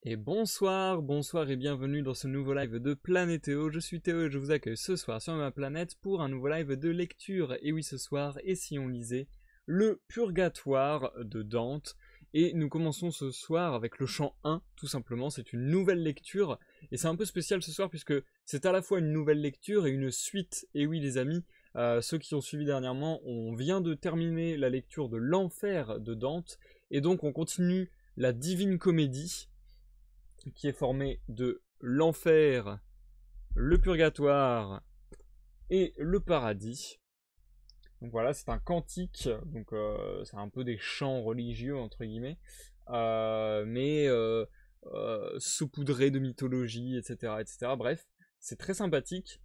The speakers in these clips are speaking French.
Et bonsoir, bonsoir et bienvenue dans ce nouveau live de Planétéo. Je suis Théo et je vous accueille ce soir sur ma planète pour un nouveau live de lecture. Et oui, ce soir, et si on lisait Le Purgatoire de Dante. Et nous commençons ce soir avec le chant 1, tout simplement. C'est une nouvelle lecture. Et c'est un peu spécial ce soir puisque c'est à la fois une nouvelle lecture et une suite. Et oui, les amis, ceux qui ont suivi dernièrement, on vient de terminer la lecture de l'Enfer de Dante. Et donc on continue la Divine Comédie, qui est formé de l'enfer, le purgatoire et le paradis. Donc voilà, c'est un cantique, donc c'est un peu des chants religieux entre guillemets, mais saupoudrés de mythologie, etc., etc. Bref, c'est très sympathique.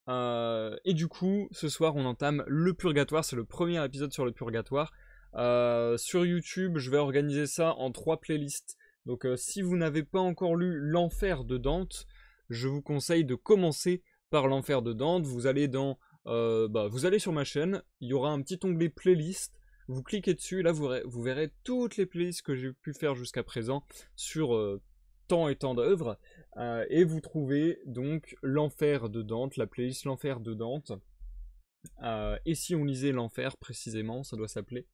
Et du coup, ce soir, on entame le purgatoire. C'est le premier épisode sur le purgatoire. Sur YouTube, je vais organiser ça en 3 playlists. Donc, si vous n'avez pas encore lu l'Enfer de Dante, je vous conseille de commencer par l'Enfer de Dante. Vous allez vous allez sur ma chaîne. Il y aura un petit onglet playlist. Vous cliquez dessus. Là, vous verrez toutes les playlists que j'ai pu faire jusqu'à présent sur tant et tant d'œuvres. Et vous trouvez donc l'Enfer de Dante, la playlist l'Enfer de Dante. Et si on lisait l'Enfer précisément, ça doit s'appeler.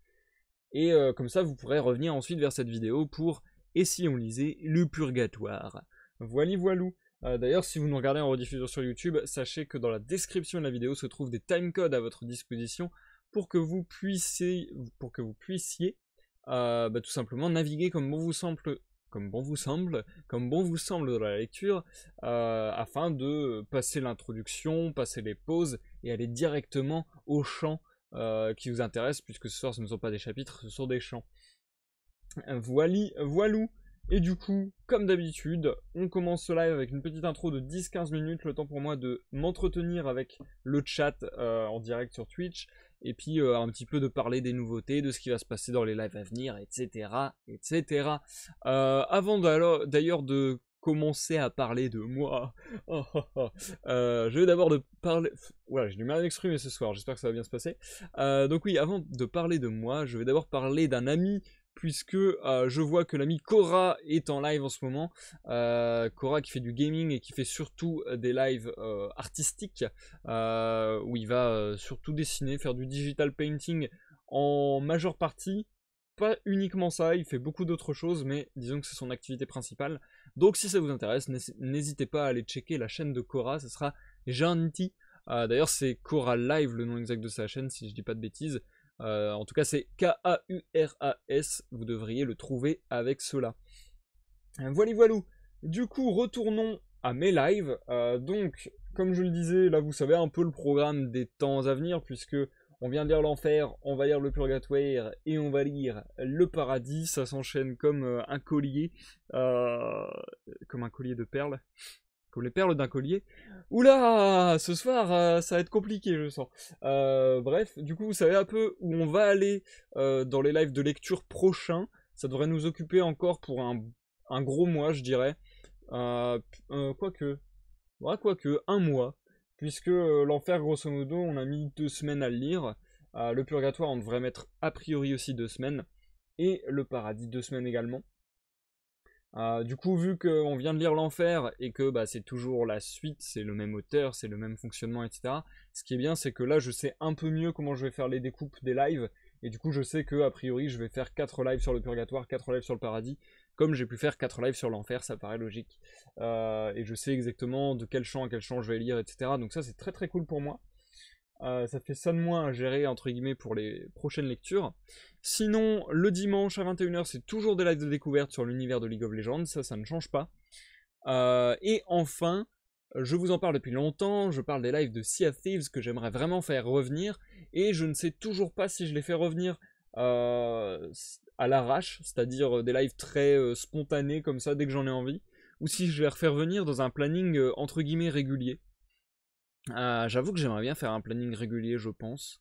Et comme ça, vous pourrez revenir ensuite vers cette vidéo pour Et si on lisait le Purgatoire. Voilà, voilou. D'ailleurs, si vous nous regardez en rediffusion sur YouTube, sachez que dans la description de la vidéo se trouvent des timecodes à votre disposition pour que vous puissiez tout simplement naviguer comme bon vous semble, dans la lecture, afin de passer l'introduction, passer les pauses et aller directement au chant qui vous intéresse, puisque ce soir ce ne sont pas des chapitres, ce sont des chants. Voilou. Et du coup, comme d'habitude, on commence ce live avec une petite intro de 10-15 minutes, le temps pour moi de m'entretenir avec le chat en direct sur Twitch, et puis un petit peu de parler des nouveautés, de ce qui va se passer dans les lives à venir, etc. etc. Avant d'ailleurs de commencer à parler de moi, je vais d'abord de parler... Voilà, j'ai du mal à m'exprimer ce soir, j'espère que ça va bien se passer. Donc oui, avant de parler de moi, je vais d'abord parler d'un ami, puisque je vois que l'ami Cora est en live en ce moment. Cora qui fait du gaming et qui fait surtout des lives artistiques, où il va surtout dessiner, faire du digital painting en majeure partie. Pas uniquement ça, il fait beaucoup d'autres choses, mais disons que c'est son activité principale. Donc si ça vous intéresse, n'hésitez pas à aller checker la chaîne de Cora, ce sera gentil. D'ailleurs c'est Cora Live, le nom exact de sa chaîne, si je dis pas de bêtises. En tout cas, c'est K-A-U-R-A-S. Vous devriez le trouver avec cela. Voilou. Du coup, retournons à mes lives. Donc, comme je le disais, là, vous savez un peu le programme des temps à venir, puisque on vient de lire l'enfer, on va lire le purgatoire et on va lire le paradis. Ça s'enchaîne comme un collier, comme un collier de perles. Comme les perles d'un collier. Oula, ce soir, ça va être compliqué, je sens. Bref, du coup, vous savez un peu où on va aller dans les lives de lecture prochains. Ça devrait nous occuper encore pour un gros mois, je dirais. Quoique, un mois. Puisque l'enfer, grosso modo, on a mis 2 semaines à le lire. Le purgatoire, on devrait mettre a priori aussi 2 semaines. Et le paradis, 2 semaines également. Du coup, vu qu'on vient de lire l'enfer et que c'est toujours la suite, c'est le même auteur, c'est le même fonctionnement, etc. Ce qui est bien, c'est que là, je sais un peu mieux comment je vais faire les découpes des lives. Et du coup, je sais que a priori, je vais faire 4 lives sur le purgatoire, 4 lives sur le paradis, comme j'ai pu faire 4 lives sur l'enfer, ça paraît logique. Et je sais exactement de quel chant à quel chant je vais lire, etc. Donc ça, c'est très très cool pour moi. Ça fait ça de moins à gérer entre guillemets pour les prochaines lectures. Sinon, le dimanche à 21h, c'est toujours des lives de découverte sur l'univers de League of Legends, ça ne change pas. Et enfin, je vous en parle depuis longtemps, je parle des lives de Sea of Thieves que j'aimerais vraiment faire revenir, et je ne sais toujours pas si je les fais revenir à l'arrache, c'est-à-dire des lives très spontanés comme ça dès que j'en ai envie, ou si je vais les refaire venir dans un planning entre guillemets régulier. J'avoue que j'aimerais bien faire un planning régulier, je pense.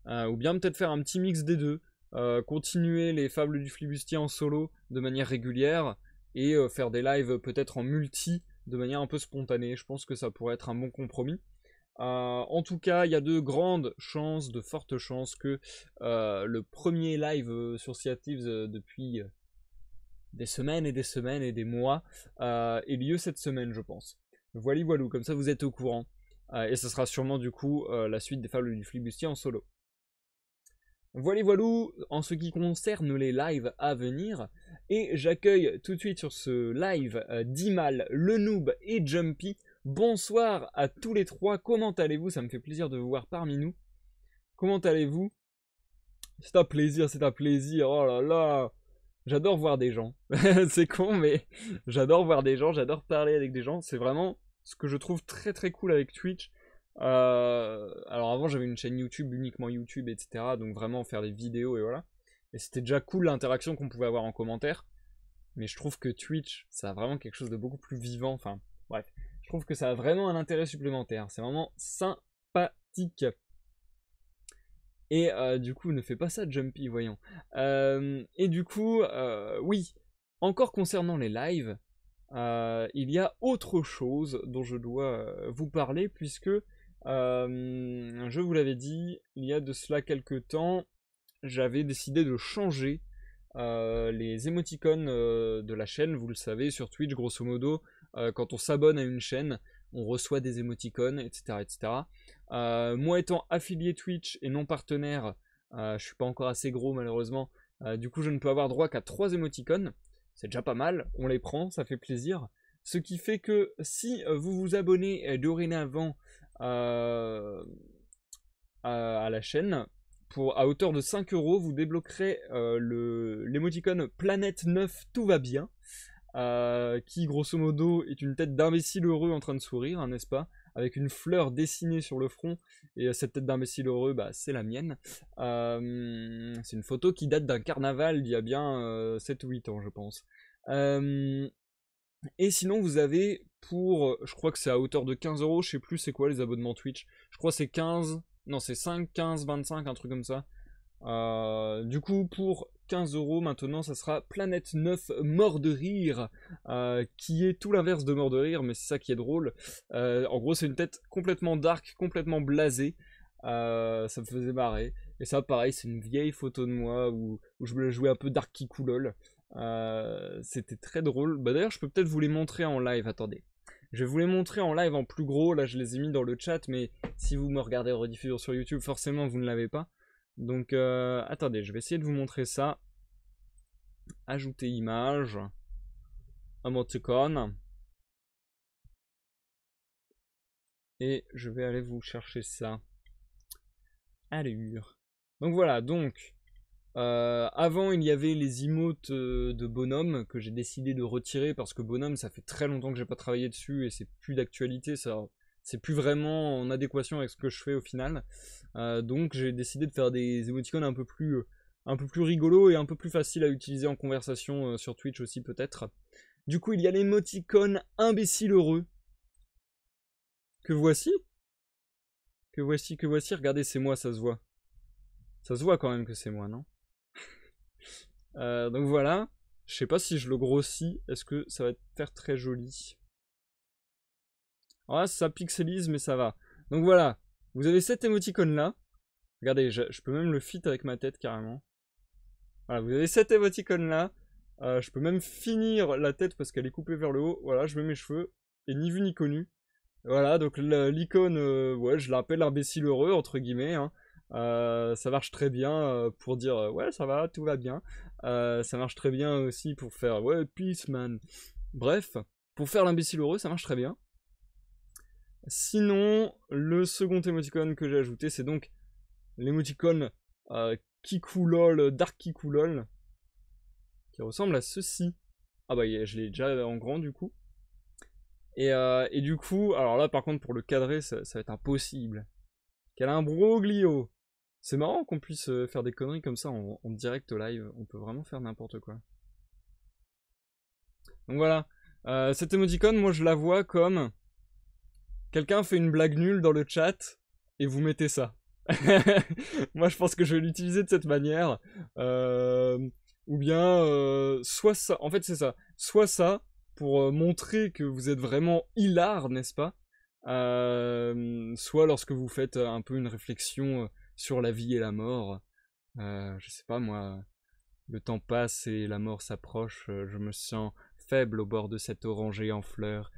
Ou bien peut-être faire un petit mix des deux. Continuer les fables du flibustier en solo de manière régulière et faire des lives peut-être en multi de manière un peu spontanée. Je pense que ça pourrait être un bon compromis. En tout cas, il y a de grandes chances, de fortes chances que le premier live sur Sea of Thieves depuis semaines et des semaines et des mois, ait lieu cette semaine, je pense. Voilà, voilou, comme ça vous êtes au courant. Et ce sera sûrement du coup la suite des fables du flibustier en solo. Voilà, voilou, en ce qui concerne les lives à venir. Et j'accueille tout de suite sur ce live Dimal, le noob et Jumpy. Bonsoir à tous les trois, comment allez-vous? Ça me fait plaisir de vous voir parmi nous. Comment allez-vous? C'est un plaisir, oh là là. J'adore voir des gens. C'est con, mais j'adore voir des gens, j'adore parler avec des gens. C'est vraiment ce que je trouve très très cool avec Twitch. Alors avant j'avais une chaîne YouTube, uniquement YouTube, etc. Donc vraiment faire des vidéos et voilà. Et c'était déjà cool l'interaction qu'on pouvait avoir en commentaire. Mais je trouve que Twitch, ça a vraiment quelque chose de beaucoup plus vivant. Enfin, bref. Je trouve que ça a vraiment un intérêt supplémentaire. C'est vraiment sympathique. Et du coup, ne fais pas ça, Jumpy, voyons. Et du coup, oui, encore concernant les lives, il y a autre chose dont je dois vous parler, puisque, je vous l'avais dit, il y a de cela quelques temps, j'avais décidé de changer les émoticônes de la chaîne. Vous le savez, sur Twitch, grosso modo, quand on s'abonne à une chaîne, on reçoit des émoticônes, etc. etc. Moi étant affilié Twitch et non partenaire, je suis pas encore assez gros malheureusement, du coup je ne peux avoir droit qu'à 3 émoticônes. C'est déjà pas mal, on les prend, ça fait plaisir. Ce qui fait que si vous vous abonnez dorénavant à la chaîne, à hauteur de 5 €, vous débloquerez l'émoticône Planète 9 tout va bien, qui grosso modo est une tête d'imbécile heureux en train de sourire, hein, n'est-ce pas, avec une fleur dessinée sur le front, et cette tête d'imbécile heureux, bah, c'est la mienne. C'est une photo qui date d'un carnaval d'il y a bien 7 ou 8 ans, je pense. Et sinon, vous avez pour, je crois que c'est à hauteur de 15 €, je sais plus c'est quoi les abonnements Twitch. Je crois que c'est 15, non c'est 5, 15, 25, un truc comme ça. Du coup, pour 15 € maintenant, ça sera Planète 9 Mort de Rire, qui est tout l'inverse de Mort de Rire, mais c'est ça qui est drôle. En gros, c'est une tête complètement dark, complètement blasée. Ça me faisait marrer. Et ça, pareil, c'est une vieille photo de moi où je jouais un peu Dark Kikoulol. C'était très drôle. Bah, d'ailleurs, je peux peut-être vous les montrer en live. Attendez. Je vais vous les montrer en live en plus gros. Là, je les ai mis dans le chat, mais si vous me regardez en rediffusion sur YouTube, forcément, vous ne l'avez pas. Donc, attendez, je vais essayer de vous montrer ça. Ajouter image. Emoticon. Et je vais aller vous chercher ça. Allure. Donc voilà, donc avant il y avait les emotes de Bonhomme que j'ai décidé de retirer parce que Bonhomme ça fait très longtemps que j'ai pas travaillé dessus et c'est plus d'actualité, ça c'est plus vraiment en adéquation avec ce que je fais au final. Donc j'ai décidé de faire des émoticônes un peu plus rigolos et un peu plus faciles à utiliser en conversation sur Twitch aussi peut-être. Du coup il y a l'émoticône imbécile heureux. Que voici. Que voici, regardez c'est moi, ça se voit. Ça se voit quand même que c'est moi, non? Donc voilà, je sais pas si je le grossis, est-ce que ça va faire très joli? Ah, ça pixelise, mais ça va. Donc voilà, vous avez cette émoticône là. Regardez, je peux même le fit avec ma tête carrément. Voilà, vous avez cette émoticône là. Je peux même finir la tête parce qu'elle est coupée vers le haut. Voilà, je mets mes cheveux. Et ni vu ni connu. Voilà, donc l'icône, ouais, je l'appelle imbécile heureux, entre guillemets. Hein. Ça marche très bien pour dire ouais, ça va, tout va bien. Ça marche très bien aussi pour faire ouais, peace man. Bref, pour faire l'imbécile heureux, ça marche très bien. Sinon, le second émoticône que j'ai ajouté, c'est donc l'émoticône Kikoulol, Dark Kikoulol, qui ressemble à ceci. Ah bah, je l'ai déjà en grand du coup. Et du coup, alors là par contre pour le cadrer, ça va être impossible. Quel imbroglio! C'est marrant qu'on puisse faire des conneries comme ça en direct live, on peut vraiment faire n'importe quoi. Donc voilà, cette émoticône, moi je la vois comme quelqu'un fait une blague nulle dans le chat et vous mettez ça. Moi je pense que je vais l'utiliser de cette manière. Ou bien soit ça, en fait c'est ça, soit ça pour montrer que vous êtes vraiment hilar, n'est-ce pas? Soit lorsque vous faites un peu une réflexion sur la vie et la mort. Je sais pas moi. Le temps passe et la mort s'approche, je me sens faible au bord de cet oranger en fleurs.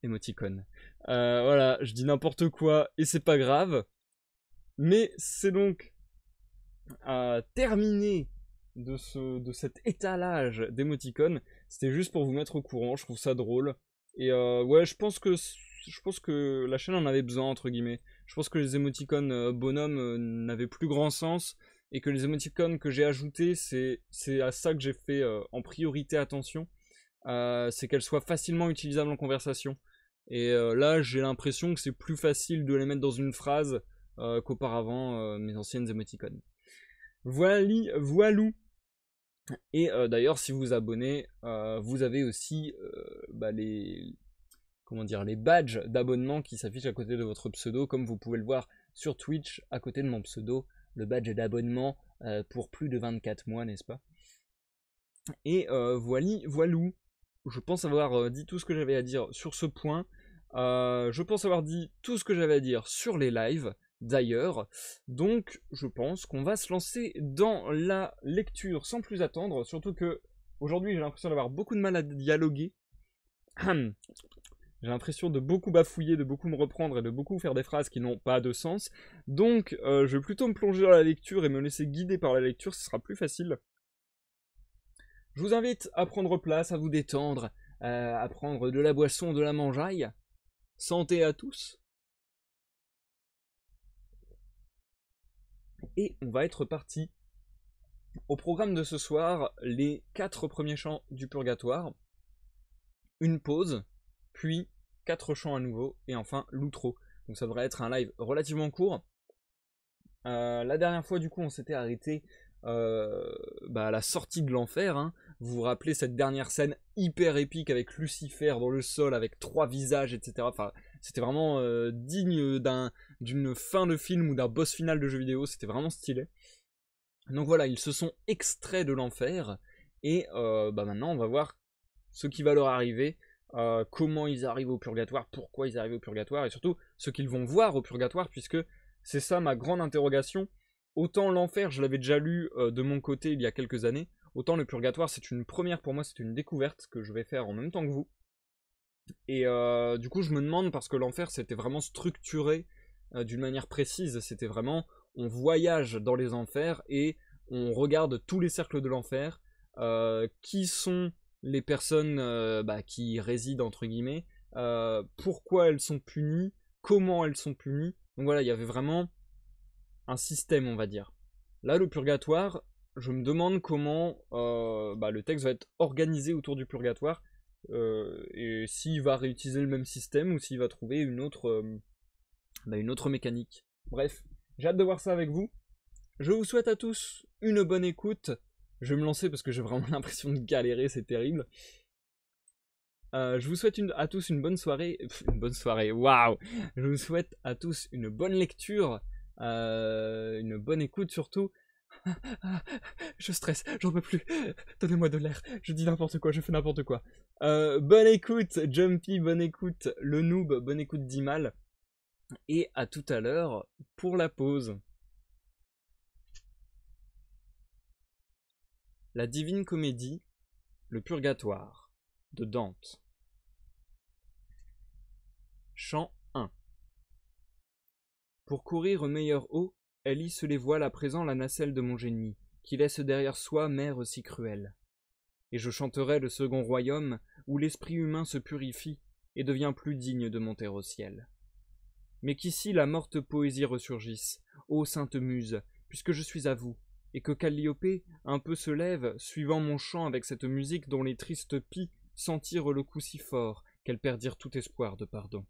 Émoticône. Voilà, je dis n'importe quoi et c'est pas grave. Mais c'est donc terminé de cet étalage d'émoticônes. C'était juste pour vous mettre au courant, je trouve ça drôle. Et ouais, je pense que la chaîne en avait besoin, entre guillemets. Je pense que les émoticônes bonhommes n'avaient plus grand sens. Et que les émoticônes que j'ai ajoutés, c'est à ça que j'ai fait en priorité attention. C'est qu'elles soient facilement utilisables en conversation. Et là, j'ai l'impression que c'est plus facile de les mettre dans une phrase qu'auparavant mes anciennes émoticônes. Voilou. Et d'ailleurs, si vous vous abonnez, vous avez aussi les badges d'abonnement qui s'affichent à côté de votre pseudo, comme vous pouvez le voir sur Twitch, à côté de mon pseudo, le badge d'abonnement pour plus de 24 mois, n'est-ce pas? Et voilou. Je pense avoir dit tout ce que j'avais à dire sur ce point. Je pense avoir dit tout ce que j'avais à dire sur les lives, d'ailleurs. Donc, je pense qu'on va se lancer dans la lecture sans plus attendre. Surtout que aujourd'hui, j'ai l'impression d'avoir beaucoup de mal à dialoguer. J'ai l'impression de beaucoup bafouiller, de beaucoup me reprendre et de beaucoup faire des phrases qui n'ont pas de sens. Donc, je vais plutôt me plonger dans la lecture et me laisser guider par la lecture, ce sera plus facile. Je vous invite à prendre place, à vous détendre, à prendre de la boisson, de la mangeaille. Santé à tous. Et on va être parti. Au programme de ce soir, les 4 premiers chants du purgatoire, une pause, puis 4 chants à nouveau, et enfin l'outro. Donc ça devrait être un live relativement court. La dernière fois, du coup, on s'était arrêté à la sortie de l'enfer. Hein. Vous vous rappelez cette dernière scène hyper épique avec Lucifer dans le sol, avec 3 visages, etc. Enfin, c'était vraiment digne d'une fin de film ou d'un boss final de jeu vidéo. C'était vraiment stylé. Donc voilà, ils se sont extraits de l'enfer. Et maintenant, on va voir ce qui va leur arriver. Comment ils arrivent au purgatoire, pourquoi ils arrivent au purgatoire, et surtout ce qu'ils vont voir au purgatoire, puisque c'est ça ma grande interrogation. Autant l'enfer, je l'avais déjà lu de mon côté il y a quelques années, autant le purgatoire, c'est une première pour moi, c'est une découverte que je vais faire en même temps que vous. Et du coup, je me demande, parce que l'enfer, c'était vraiment structuré d'une manière précise, c'était vraiment, on voyage dans les enfers et on regarde tous les cercles de l'enfer, qui sont les personnes qui résident, entre guillemets, pourquoi elles sont punies, comment elles sont punies. Donc voilà, il y avait vraiment un système, on va dire. Là, le purgatoire, je me demande comment le texte va être organisé autour du purgatoire, et s'il va réutiliser le même système ou s'il va trouver une autre mécanique. Bref, j'ai hâte de voir ça avec vous. Je vous souhaite à tous une bonne écoute. Je vais me lancer parce que j'ai vraiment l'impression de galérer, c'est terrible. Je vous souhaite à tous une bonne soirée. Une bonne soirée, waouh! Je vous souhaite à tous une bonne lecture, une bonne écoute surtout. Je stresse, j'en peux plus. Donnez-moi de l'air. Je dis n'importe quoi, je fais n'importe quoi. Bonne écoute, Jumpy, bonne écoute, le noob, bonne écoute d'Imal. Et à tout à l'heure pour la pause. La Divine Comédie, le Purgatoire, de Dante. Chant 1. Pour courir meilleure eau, elle hisse les voiles à présent la nacelle de mon génie, qui laisse derrière soi mer si cruelle. Et je chanterai le second royaume, où l'esprit humain se purifie et devient plus digne de monter au ciel. Mais qu'ici la morte poésie ressurgisse, ô sainte muse, puisque je suis à vous, et que Calliope un peu se lève, suivant mon chant avec cette musique dont les tristes pies sentirent le coup si fort qu'elles perdirent tout espoir de pardon.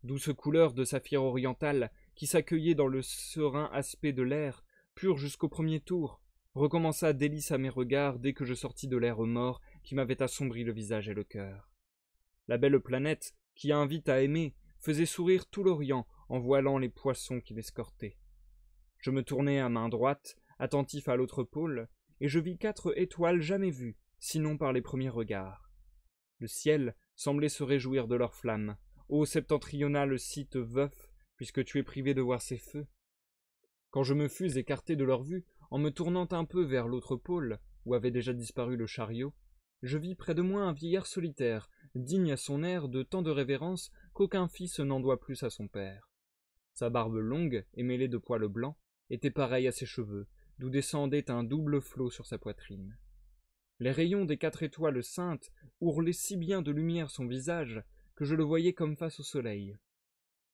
Douce couleur de saphir oriental, qui s'accueillait dans le serein aspect de l'air, pur jusqu'au premier tour, recommença délice à mes regards dès que je sortis de l'air mort qui m'avait assombri le visage et le cœur. La belle planète, qui invite à aimer, faisait sourire tout l'Orient en voilant les poissons qui l'escortaient. Je me tournai à main droite, attentif à l'autre pôle, et je vis 4 étoiles jamais vues, sinon par les premiers regards. Le ciel semblait se réjouir de leurs flammes. Ô septentrional site veuf, puisque tu es privé de voir ces feux. Quand je me fus écarté de leur vue, en me tournant un peu vers l'autre pôle, où avait déjà disparu le chariot, je vis près de moi un vieillard solitaire, digne à son air de tant de révérence qu'aucun fils n'en doit plus à son père. Sa barbe longue et mêlée de poils blancs était pareille à ses cheveux, d'où descendait un double flot sur sa poitrine. Les rayons des 4 étoiles saintes ourlaient si bien de lumière son visage que je le voyais comme face au soleil.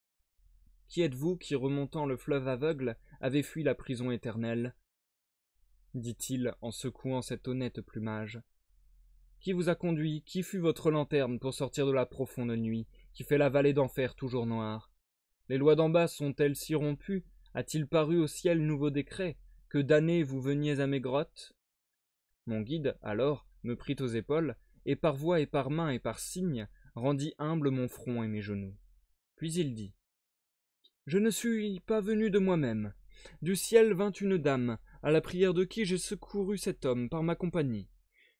« Qui êtes-vous qui, remontant le fleuve aveugle, avez fui la prison éternelle ?» dit-il en secouant cet honnête plumage. « Qui vous a conduit, qui fut votre lanterne pour sortir de la profonde nuit, qui fait la vallée d'enfer toujours noire? Les lois d'en bas sont-elles si rompues, a-t-il paru au ciel nouveau décret, que damnés vous veniez à mes grottes ?» Mon guide, alors, me prit aux épaules, et par voix et par main et par signe, rendit humble mon front et mes genoux. Puis il dit « Je ne suis pas venu de moi-même. Du ciel vint une dame, à la prière de qui j'ai secouru cet homme par ma compagnie.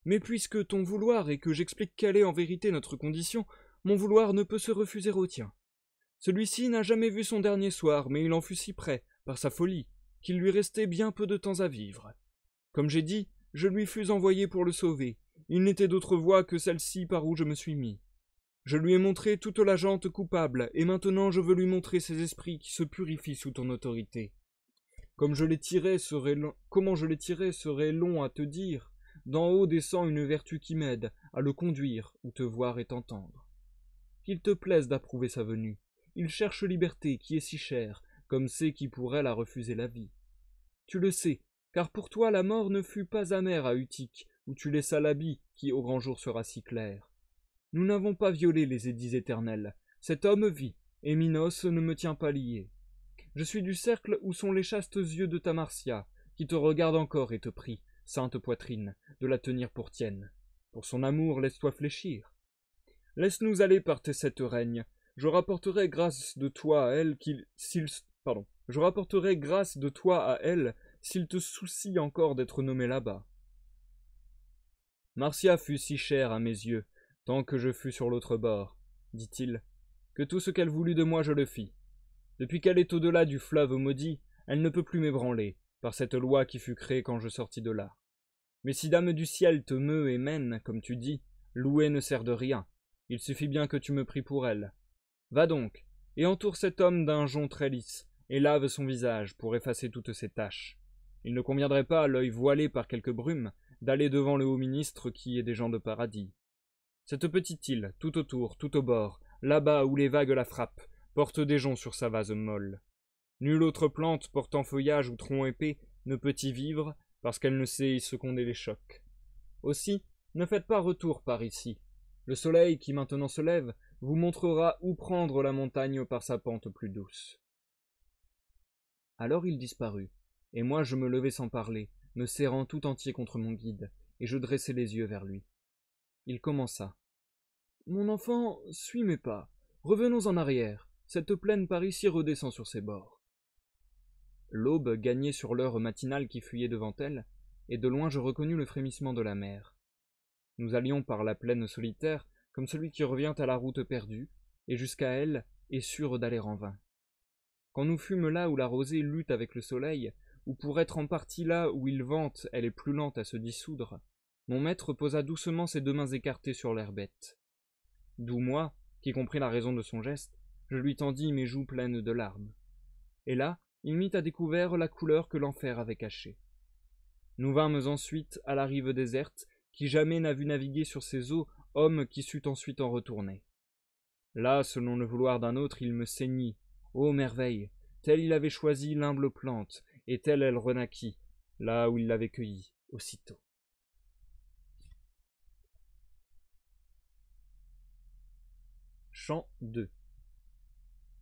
Mais puisque ton vouloir est que j'explique quelle est en vérité notre condition, mon vouloir ne peut se refuser au tien. Celui-ci n'a jamais vu son dernier soir, mais il en fut si près, par sa folie, qu'il lui restait bien peu de temps à vivre. Comme j'ai dit, je lui fus envoyé pour le sauver. Il n'était d'autre voie que celle-ci par où je me suis mis. Je lui ai montré toute la gente coupable, et maintenant je veux lui montrer ces esprits qui se purifient sous ton autorité. Comment je les tirais serait long à te dire. D'en haut descend une vertu qui m'aide à le conduire où te voir et t'entendre. Qu'il te plaise d'approuver sa venue. Il cherche liberté qui est si chère, comme c'est qui pourrait la refuser la vie. Tu le sais, car pour toi la mort ne fut pas amère à Utique, où tu laissas l'habit qui au grand jour sera si clair. Nous n'avons pas violé les édits éternels. Cet homme vit, et Minos ne me tient pas lié. Je suis du cercle où sont les chastes yeux de Tamarcia, qui te regardent encore et te prient, sainte poitrine, de la tenir pour tienne. Pour son amour, laisse-toi fléchir. Laisse-nous aller par tes 7 règnes. Je rapporterai grâce de toi à elle s'il te soucie encore d'être nommé là-bas. Marcia fut si chère à mes yeux, tant que je fus sur l'autre bord, dit-il, que tout ce qu'elle voulut de moi je le fis. Depuis qu'elle est au-delà du fleuve maudit, elle ne peut plus m'ébranler, par cette loi qui fut créée quand je sortis de là. Mais si dame du ciel te meut et mène, comme tu dis, louer ne sert de rien. Il suffit bien que tu me pries pour elle. Va donc, et entoure cet homme d'un jonc très lisse, et lave son visage pour effacer toutes ses taches. Il ne conviendrait pas, à l'œil voilé par quelque brume, d'aller devant le haut ministre qui est des gens de paradis. Cette petite île, tout autour, tout au bord, là-bas où les vagues la frappent, porte des joncs sur sa vase molle. Nulle autre plante portant feuillage ou tronc épais ne peut y vivre, parce qu'elle ne sait y seconder les chocs. Aussi, ne faites pas retour par ici. Le soleil, qui maintenant se lève, vous montrera où prendre la montagne par sa pente plus douce. Alors il disparut, et moi je me levai sans parler, me serrant tout entier contre mon guide, et je dressai les yeux vers lui. Il commença. « Mon enfant, suis mes pas. Revenons en arrière. Cette plaine par ici redescend sur ses bords. » L'aube gagnait sur l'heure matinale qui fuyait devant elle, et de loin je reconnus le frémissement de la mer. Nous allions par la plaine solitaire, comme celui qui revient à la route perdue, et jusqu'à elle est sûr d'aller en vain. Quand nous fûmes là où la rosée lutte avec le soleil, ou pour être en partie là où il vente, elle est plus lente à se dissoudre, mon maître posa doucement ses 2 mains écartées sur l'herbette. D'où moi, qui compris la raison de son geste, je lui tendis mes joues pleines de larmes. Et là, il mit à découvert la couleur que l'enfer avait cachée. Nous vînmes ensuite à la rive déserte, qui jamais n'a vu naviguer sur ces eaux homme qui sut ensuite en retourner. Là, selon le vouloir d'un autre, il me ceignit. Ô merveille! Telle il avait choisi l'humble plante, et telle elle renaquit, là où il l'avait cueillie, aussitôt. Chant 2.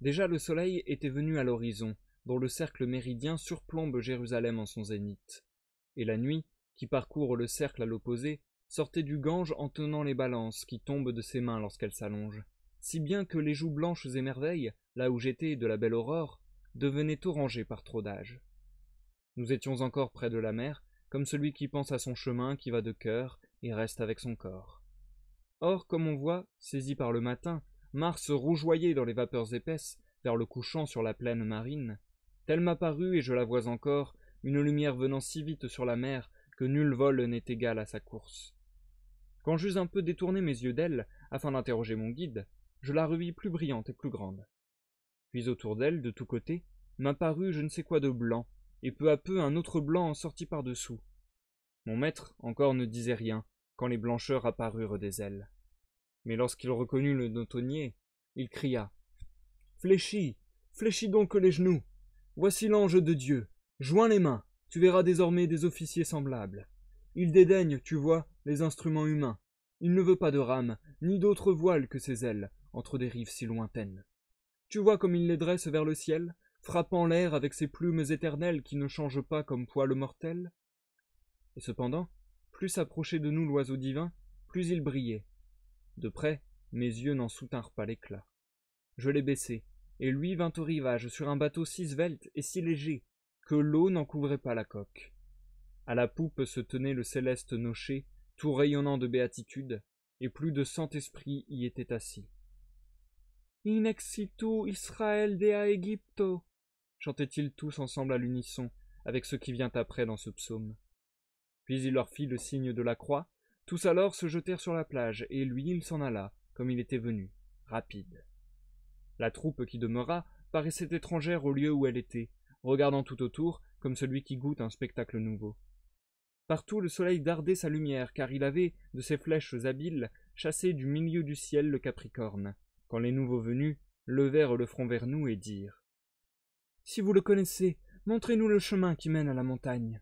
Déjà le soleil était venu à l'horizon, dont le cercle méridien surplombe Jérusalem en son zénith. Et la nuit, qui parcourt le cercle à l'opposé, sortait du Gange en tenant les balances qui tombent de ses mains lorsqu'elle s'allonge, si bien que les joues blanches et merveilles, là où j'étais de la belle aurore, devenaient orangées par trop d'âge. Nous étions encore près de la mer, comme celui qui pense à son chemin qui va de cœur et reste avec son corps. Or, comme on voit, saisi par le matin, Mars rougeoyer dans les vapeurs épaisses, vers le couchant sur la plaine marine, telle m'apparut, et je la vois encore, une lumière venant si vite sur la mer que nul vol n'est égal à sa course. Quand j'eus un peu détourné mes yeux d'elle, afin d'interroger mon guide, je la revis plus brillante et plus grande. Puis autour d'elle, de tous côtés, m'apparut je ne sais quoi de blanc, et peu à peu un autre blanc en sortit par-dessous. Mon maître encore ne disait rien, quand les blancheurs apparurent des ailes. Mais lorsqu'il reconnut le notonnier, il cria « Fléchis, fléchis donc les genoux! Voici l'ange de Dieu! Joins les mains, tu verras désormais des officiers semblables. Il dédaigne, tu vois, les instruments humains. Il ne veut pas de rames, ni d'autre voile que ses ailes, entre des rives si lointaines. Tu vois comme il les dresse vers le ciel, frappant l'air avec ses plumes éternelles qui ne changent pas comme poil mortel. Et cependant, plus s'approchait de nous l'oiseau divin, plus il brillait. De près, mes yeux n'en soutinrent pas l'éclat. Je l'ai baissé, et lui vint au rivage sur un bateau si svelte et si léger que l'eau n'en couvrait pas la coque. À la poupe se tenait le céleste nocher, tout rayonnant de béatitude, et plus de 100 esprits y étaient assis. « In exitu Israël dea Egypto » chantaient-ils tous ensemble à l'unisson, avec ce qui vient après dans ce psaume. Puis il leur fit le signe de la croix, tous alors se jetèrent sur la plage, et lui il s'en alla, comme il était venu, rapide. La troupe qui demeura paraissait étrangère au lieu où elle était, regardant tout autour, comme celui qui goûte un spectacle nouveau. Partout le soleil dardait sa lumière, car il avait, de ses flèches habiles, chassé du milieu du ciel le Capricorne, quand les nouveaux venus levèrent le front vers nous et dirent « Si vous le connaissez, montrez-nous le chemin qui mène à la montagne. »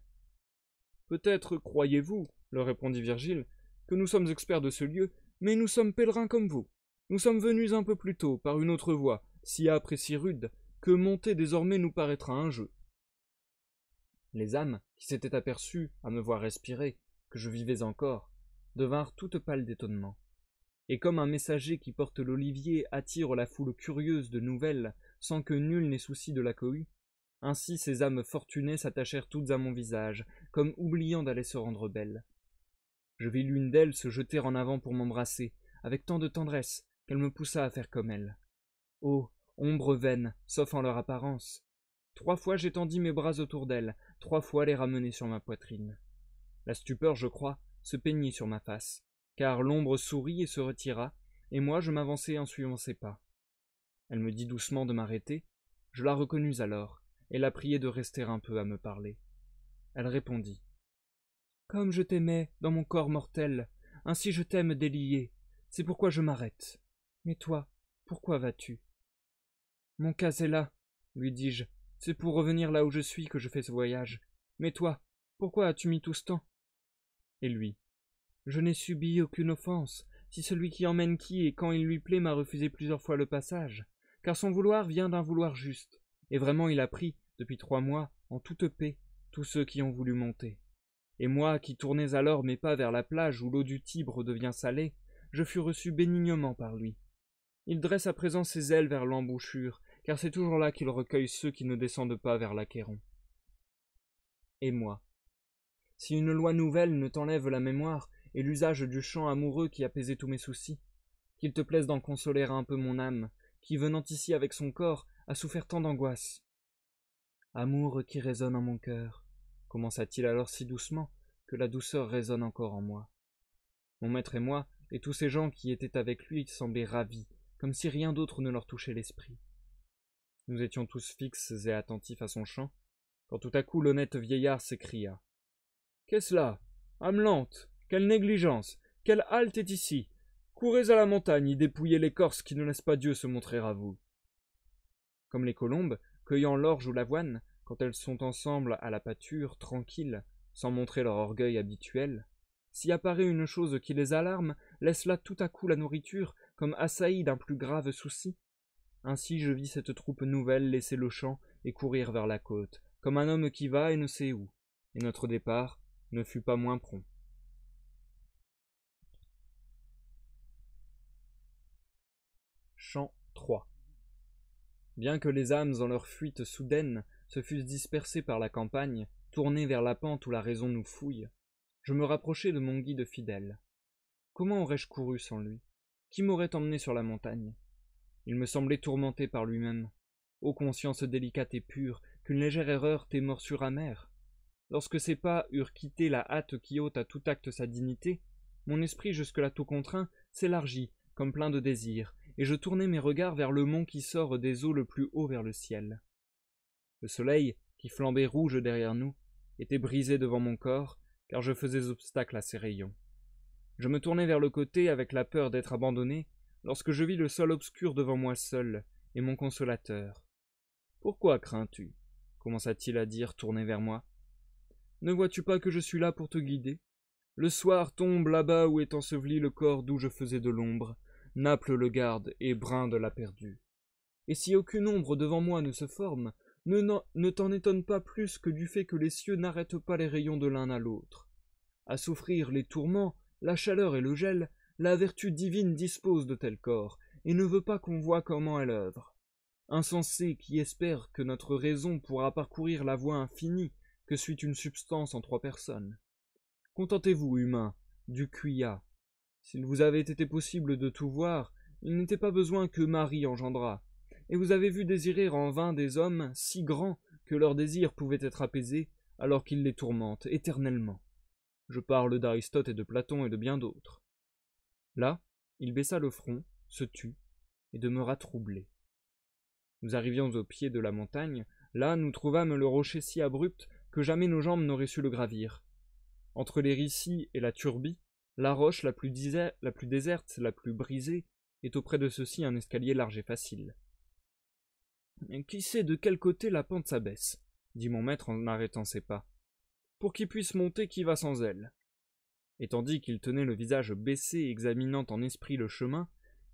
« Peut-être croyez-vous, leur répondit Virgile, que nous sommes experts de ce lieu, mais nous sommes pèlerins comme vous. Nous sommes venus un peu plus tôt, par une autre voie, si âpre et si rude, que monter désormais nous paraîtra un jeu. » Les âmes, qui s'étaient aperçues, à me voir respirer, que je vivais encore, devinrent toutes pâles d'étonnement. Et comme un messager qui porte l'olivier attire la foule curieuse de nouvelles, sans que nul n'ait souci de la cohue, ainsi ces âmes fortunées s'attachèrent toutes à mon visage, comme oubliant d'aller se rendre belles. Je vis l'une d'elles se jeter en avant pour m'embrasser, avec tant de tendresse qu'elle me poussa à faire comme elle. Oh, ombre vaine, sauf en leur apparence! 3 fois j'étendis mes bras autour d'elle, 3 fois les ramenai sur ma poitrine. La stupeur, je crois, se peignit sur ma face, car l'ombre sourit et se retira, et moi je m'avançai en suivant ses pas. Elle me dit doucement de m'arrêter, je la reconnus alors, et la priai de rester un peu à me parler. Elle répondit « Comme je t'aimais dans mon corps mortel, ainsi je t'aime délié, c'est pourquoi je m'arrête. Mais toi, pourquoi vas-tu » ? « Mon cas est là, lui dis-je, c'est pour revenir là où je suis que je fais ce voyage. Mais toi, pourquoi as-tu mis tout ce temps » ? Et lui « Je n'ai subi aucune offense, si celui qui emmène qui et quand il lui plaît m'a refusé plusieurs fois le passage, car son vouloir vient d'un vouloir juste, et vraiment il a pris, depuis 3 mois, en toute paix, tous ceux qui ont voulu monter. Et moi, qui tournais alors mes pas vers la plage où l'eau du Tibre devient salée, je fus reçu bénignement par lui. Il dresse à présent ses ailes vers l'embouchure, car c'est toujours là qu'il recueille ceux qui ne descendent pas vers l'Achéron. Et moi, si une loi nouvelle ne t'enlève la mémoire et l'usage du chant amoureux qui apaisait tous mes soucis, qu'il te plaise d'en consoler un peu mon âme, qui, venant ici avec son corps, a souffert tant d'angoisse. Amour qui résonne en mon cœur, commença-t-il alors si doucement que la douceur résonne encore en moi. Mon maître et moi, et tous ces gens qui étaient avec lui semblaient ravis, comme si rien d'autre ne leur touchait l'esprit. Nous étions tous fixes et attentifs à son chant, quand tout à coup l'honnête vieillard s'écria. « Qu'est-ce là? Âme lente! Quelle négligence! Quelle halte est ici! Courez à la montagne y dépouiller l'écorce qui ne laisse pas Dieu se montrer à vous. » Comme les colombes, cueillant l'orge ou l'avoine, quand elles sont ensemble à la pâture, tranquilles, sans montrer leur orgueil habituel, s'y apparaît une chose qui les alarme, laisse là tout à coup la nourriture, comme assaillie d'un plus grave souci. Ainsi je vis cette troupe nouvelle laisser le champ et courir vers la côte, comme un homme qui va et ne sait où, et notre départ ne fut pas moins prompt. Chant 3. Bien que les âmes en leur fuite soudaine se fussent dispersées par la campagne, tournées vers la pente où la raison nous fouille, je me rapprochai de mon guide fidèle. Comment aurais-je couru sans lui? Qui m'aurait emmené sur la montagne? Il me semblait tourmenté par lui-même. Ô conscience délicate et pure, qu'une légère erreur t'ait morsure amère. lorsque ses pas eurent quitté la hâte qui ôte à tout acte sa dignité, mon esprit jusque-là tout contraint s'élargit, comme plein de désirs, et je tournai mes regards vers le mont qui sort des eaux le plus haut vers le ciel. Le soleil, qui flambait rouge derrière nous, était brisé devant mon corps, car je faisais obstacle à ses rayons. Je me tournai vers le côté avec la peur d'être abandonné, lorsque je vis le sol obscur devant moi seul, et mon consolateur. « Pourquoi crains-tu » commença-t-il à dire, tourné vers moi. « Ne vois-tu pas que je suis là pour te guider ? Le soir tombe là-bas où est enseveli le corps d'où je faisais de l'ombre. Naples le garde, et Brinde l'a perdu. Et si aucune ombre devant moi ne se forme, ne t'en étonne pas plus que du fait que les cieux n'arrêtent pas les rayons de l'un à l'autre. À souffrir les tourments, la chaleur et le gel, la vertu divine dispose de tels corps, et ne veut pas qu'on voie comment elle œuvre. Insensé qui espère que notre raison pourra parcourir la voie infinie que suit une substance en 3 personnes. Contentez-vous, humains, du quia. S'il vous avait été possible de tout voir, il n'était pas besoin que Marie engendrât, et vous avez vu désirer en vain des hommes si grands que leurs désirs pouvaient être apaisés alors qu'ils les tourmentent éternellement. Je parle d'Aristote et de Platon et de bien d'autres. Là, il baissa le front, se tut, et demeura troublé. Nous arrivions au pied de la montagne, là nous trouvâmes le rocher si abrupt que jamais nos jambes n'auraient su le gravir. Entre les Ricis et la Turbie, la roche la plus déserte, la plus brisée, est auprès de ceux-ci un escalier large et facile. « Qui sait de quel côté la pente s'abaisse » dit mon maître en arrêtant ses pas. « Pour qui puisse monter, qui va sans elle ?» Et tandis qu'il tenait le visage baissé, examinant en esprit le chemin,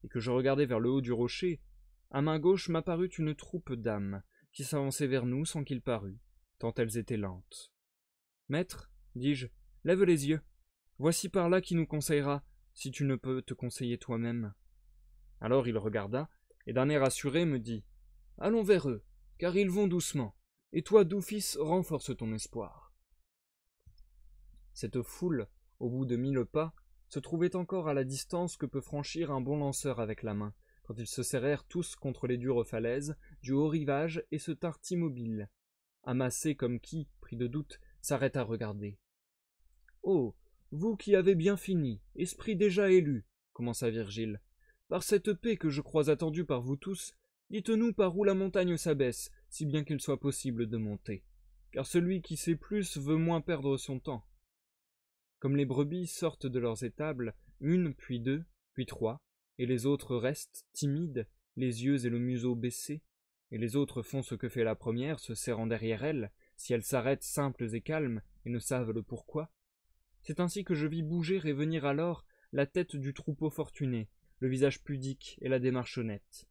et que je regardais vers le haut du rocher, à main gauche m'apparut une troupe d'âmes, qui s'avançaient vers nous sans qu'il parût, tant elles étaient lentes. « Maître, dis-je, lève les yeux. Voici par là qui nous conseillera, si tu ne peux te conseiller toi-même. » Alors il regarda, et d'un air assuré me dit « Allons vers eux, car ils vont doucement, et toi, doux fils, renforce ton espoir. » Cette foule, au bout de 1000 pas, se trouvait encore à la distance que peut franchir un bon lanceur avec la main, quand ils se serrèrent tous contre les dures falaises du haut rivage et se tinrent immobiles, amassés comme qui, pris de doute, s'arrête à regarder. « Oh, vous qui avez bien fini, esprit déjà élu, commença Virgile, par cette paix que je crois attendue par vous tous, dites-nous par où la montagne s'abaisse, si bien qu'il soit possible de monter, car celui qui sait plus veut moins perdre son temps. » Comme les brebis sortent de leurs étables, une, puis 2, puis 3, et les autres restent, timides, les yeux et le museau baissés, et les autres font ce que fait la première, se serrant derrière elle, si elles s'arrêtent simples et calmes, et ne savent le pourquoi. C'est ainsi que je vis bouger et venir alors la tête du troupeau fortuné, le visage pudique et la démarche nette.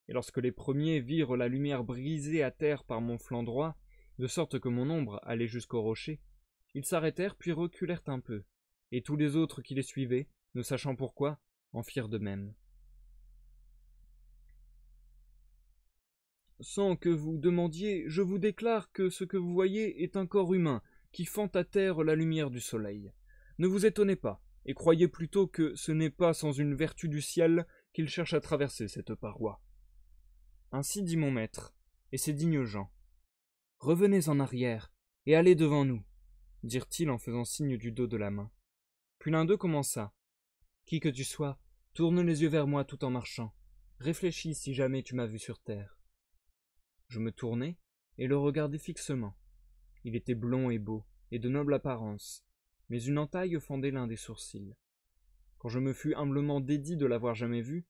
Et lorsque les premiers virent la lumière brisée à terre par mon flanc droit, de sorte que mon ombre allait jusqu'au rocher, ils s'arrêtèrent puis reculèrent un peu, et tous les autres qui les suivaient, ne sachant pourquoi, en firent de même. Sans que vous demandiez, je vous déclare que ce que vous voyez est un corps humain qui fend à terre la lumière du soleil. Ne vous étonnez pas, et croyez plutôt que ce n'est pas sans une vertu du ciel qu'il cherche à traverser cette paroi. Ainsi dit mon maître, et ces dignes gens. Revenez en arrière, et allez devant nous, dirent-ils en faisant signe du dos de la main. Puis l'un d'eux commença. Qui que tu sois, tourne les yeux vers moi tout en marchant. Réfléchis si jamais tu m'as vu sur terre. Je me tournai et le regardai fixement. Il était blond et beau, et de noble apparence, mais une entaille fendait l'un des sourcils. Quand je me fus humblement dédit de l'avoir jamais vu,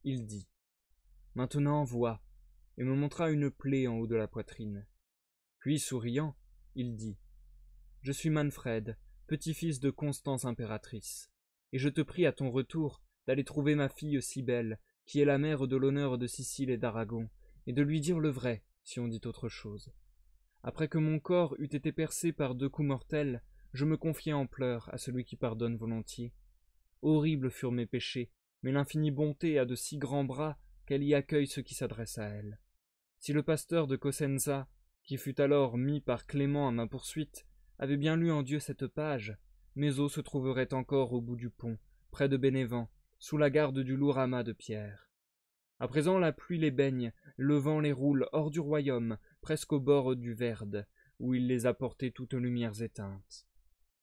il dit « Maintenant vois » et me montra une plaie en haut de la poitrine. Puis, souriant, il dit « Je suis Manfred, petit-fils de Constance impératrice, et je te prie à ton retour d'aller trouver ma fille si belle, qui est la mère de l'honneur de Sicile et d'Aragon, et de lui dire le vrai, si on dit autre chose. Après que mon corps eût été percé par 2 coups mortels, je me confiai en pleurs à celui qui pardonne volontiers. Horribles furent mes péchés, mais l'infinie bonté a de si grands bras qu'elle y accueille ceux qui s'adressent à elle. Si le pasteur de Cosenza, qui fut alors mis par Clément à ma poursuite, avait bien lu en Dieu cette page, mes os se trouveraient encore au bout du pont, près de Bénévent, sous la garde du lourd amas de pierre. À présent la pluie les baigne, le vent les roule hors du royaume, presque au bord du Verde, où il les a portées toutes lumières éteintes.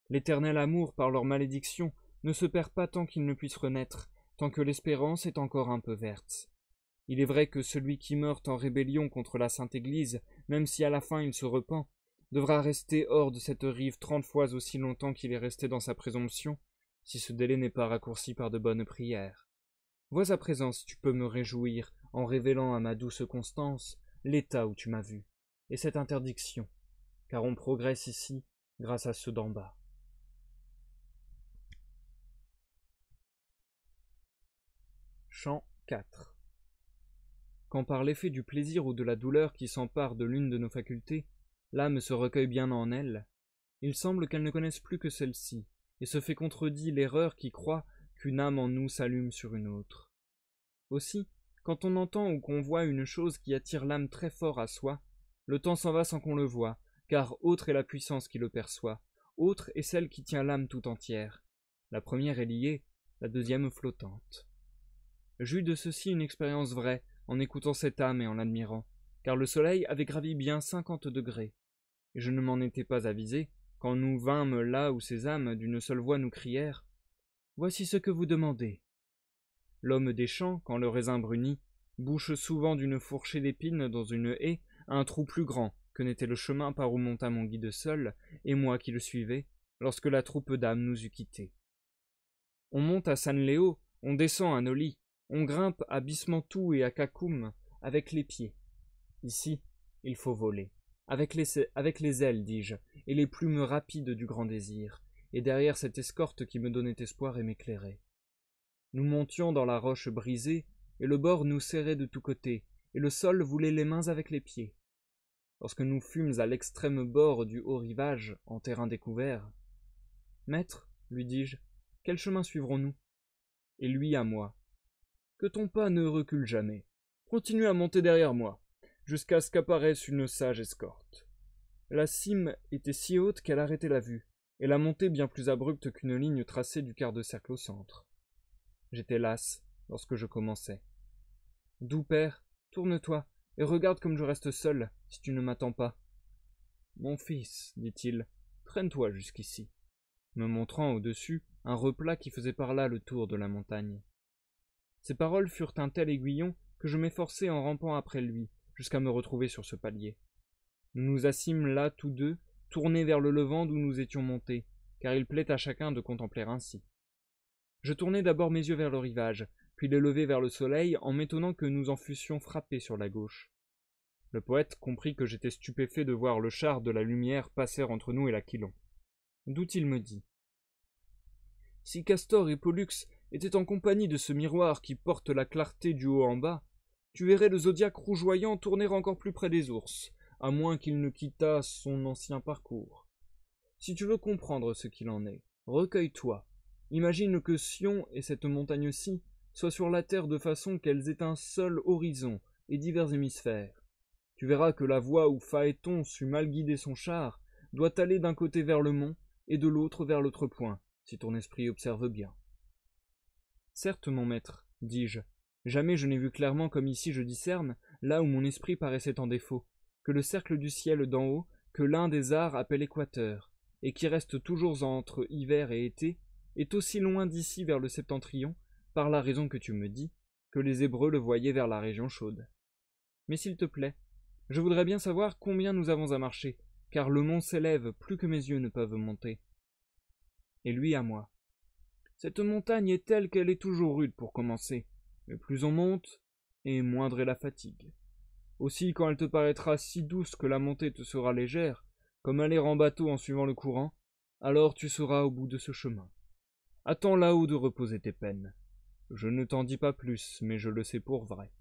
L'éternel amour, par leur malédiction, ne se perd pas tant qu'il ne puisse renaître, tant que l'espérance est encore un peu verte. Il est vrai que celui qui meurt en rébellion contre la Sainte Église, même si à la fin il se repent, devra rester hors de cette rive 30 fois aussi longtemps qu'il est resté dans sa présomption, si ce délai n'est pas raccourci par de bonnes prières. Vois à présent si tu peux me réjouir, en révélant à ma douce Constance l'état où tu m'as vu, et cette interdiction, car on progresse ici grâce à ceux d'en bas. Chant 4. Quand par l'effet du plaisir ou de la douleur qui s'empare de l'une de nos facultés, l'âme se recueille bien en elle, il semble qu'elle ne connaisse plus que celle-ci, et se fait contredit l'erreur qui croit qu'une âme en nous s'allume sur une autre. Aussi, quand on entend ou qu'on voit une chose qui attire l'âme très fort à soi, le temps s'en va sans qu'on le voie, car autre est la puissance qui le perçoit, autre est celle qui tient l'âme tout entière. La première est liée, la deuxième flottante. J'eus de ceci une expérience vraie, en écoutant cette âme et en l'admirant, car le soleil avait gravi bien 50 degrés, et je ne m'en étais pas avisé, quand nous vînmes là où ces âmes d'une seule voix nous crièrent « Voici ce que vous demandez ». L'homme des champs, quand le raisin brunit, bouche souvent d'une fourchée d'épines dans une haie un trou plus grand que n'était le chemin par où monta mon guide seul, et moi qui le suivais, lorsque la troupe d'âmes nous eut quittés. On monte à San Léo, on descend à Noli, on grimpe à Bismantou et à Cacoum avec les pieds. Ici, il faut voler. Avec les ailes, dis-je, et les plumes rapides du grand désir, et derrière cette escorte qui me donnait espoir et m'éclairait. Nous montions dans la roche brisée, et le bord nous serrait de tous côtés, et le sol voulait les mains avec les pieds. Lorsque nous fûmes à l'extrême bord du haut rivage, en terrain découvert, « Maître, lui dis-je, quel chemin suivrons-nous » Et lui à moi, « Que ton pas ne recule jamais. Continue à monter derrière moi, jusqu'à ce qu'apparaisse une sage escorte. » La cime était si haute qu'elle arrêtait la vue, et la montée bien plus abrupte qu'une ligne tracée du quart de cercle au centre. J'étais las lorsque je commençais. « Doux père, tourne-toi, et regarde comme je reste seul, si tu ne m'attends pas. »« Mon fils, dit-il, traîne-toi jusqu'ici, me montrant au-dessus un replat qui faisait par là le tour de la montagne. Ces paroles furent un tel aiguillon que je m'efforçai en rampant après lui, jusqu'à me retrouver sur ce palier. Nous nous assîmes là tous deux, tournés vers le levant d'où nous étions montés, car il plaît à chacun de contempler ainsi. Je tournai d'abord mes yeux vers le rivage, puis les levai vers le soleil, en m'étonnant que nous en fussions frappés sur la gauche. Le poète comprit que j'étais stupéfait de voir le char de la lumière passer entre nous et l'Aquilon. D'où il me dit « Si Castor et Pollux étaient en compagnie de ce miroir qui porte la clarté du haut en bas, tu verrais le zodiaque rougeoyant tourner encore plus près des ours, à moins qu'il ne quittât son ancien parcours. Si tu veux comprendre ce qu'il en est, recueille-toi. Imagine que Sion et cette montagne-ci soient sur la terre de façon qu'elles aient un seul horizon et divers hémisphères. Tu verras que la voie où Phaéton sut mal guider son char doit aller d'un côté vers le mont et de l'autre vers l'autre point, si ton esprit observe bien. Certes, mon maître, dis-je, jamais je n'ai vu clairement comme ici je discerne, là où mon esprit paraissait en défaut, que le cercle du ciel d'en haut, que l'un des arts appelle équateur, et qui reste toujours entre hiver et été, est aussi loin d'ici vers le septentrion, par la raison que tu me dis, que les Hébreux le voyaient vers la région chaude. Mais s'il te plaît, je voudrais bien savoir combien nous avons à marcher, car le mont s'élève plus que mes yeux ne peuvent monter. Et lui à moi. Cette montagne est telle qu'elle est toujours rude pour commencer, mais plus on monte, et moindre est la fatigue. Aussi, quand elle te paraîtra si douce que la montée te sera légère, comme aller en bateau en suivant le courant, alors tu seras au bout de ce chemin. Attends là-haut de reposer tes peines. Je ne t'en dis pas plus, mais je le sais pour vrai. »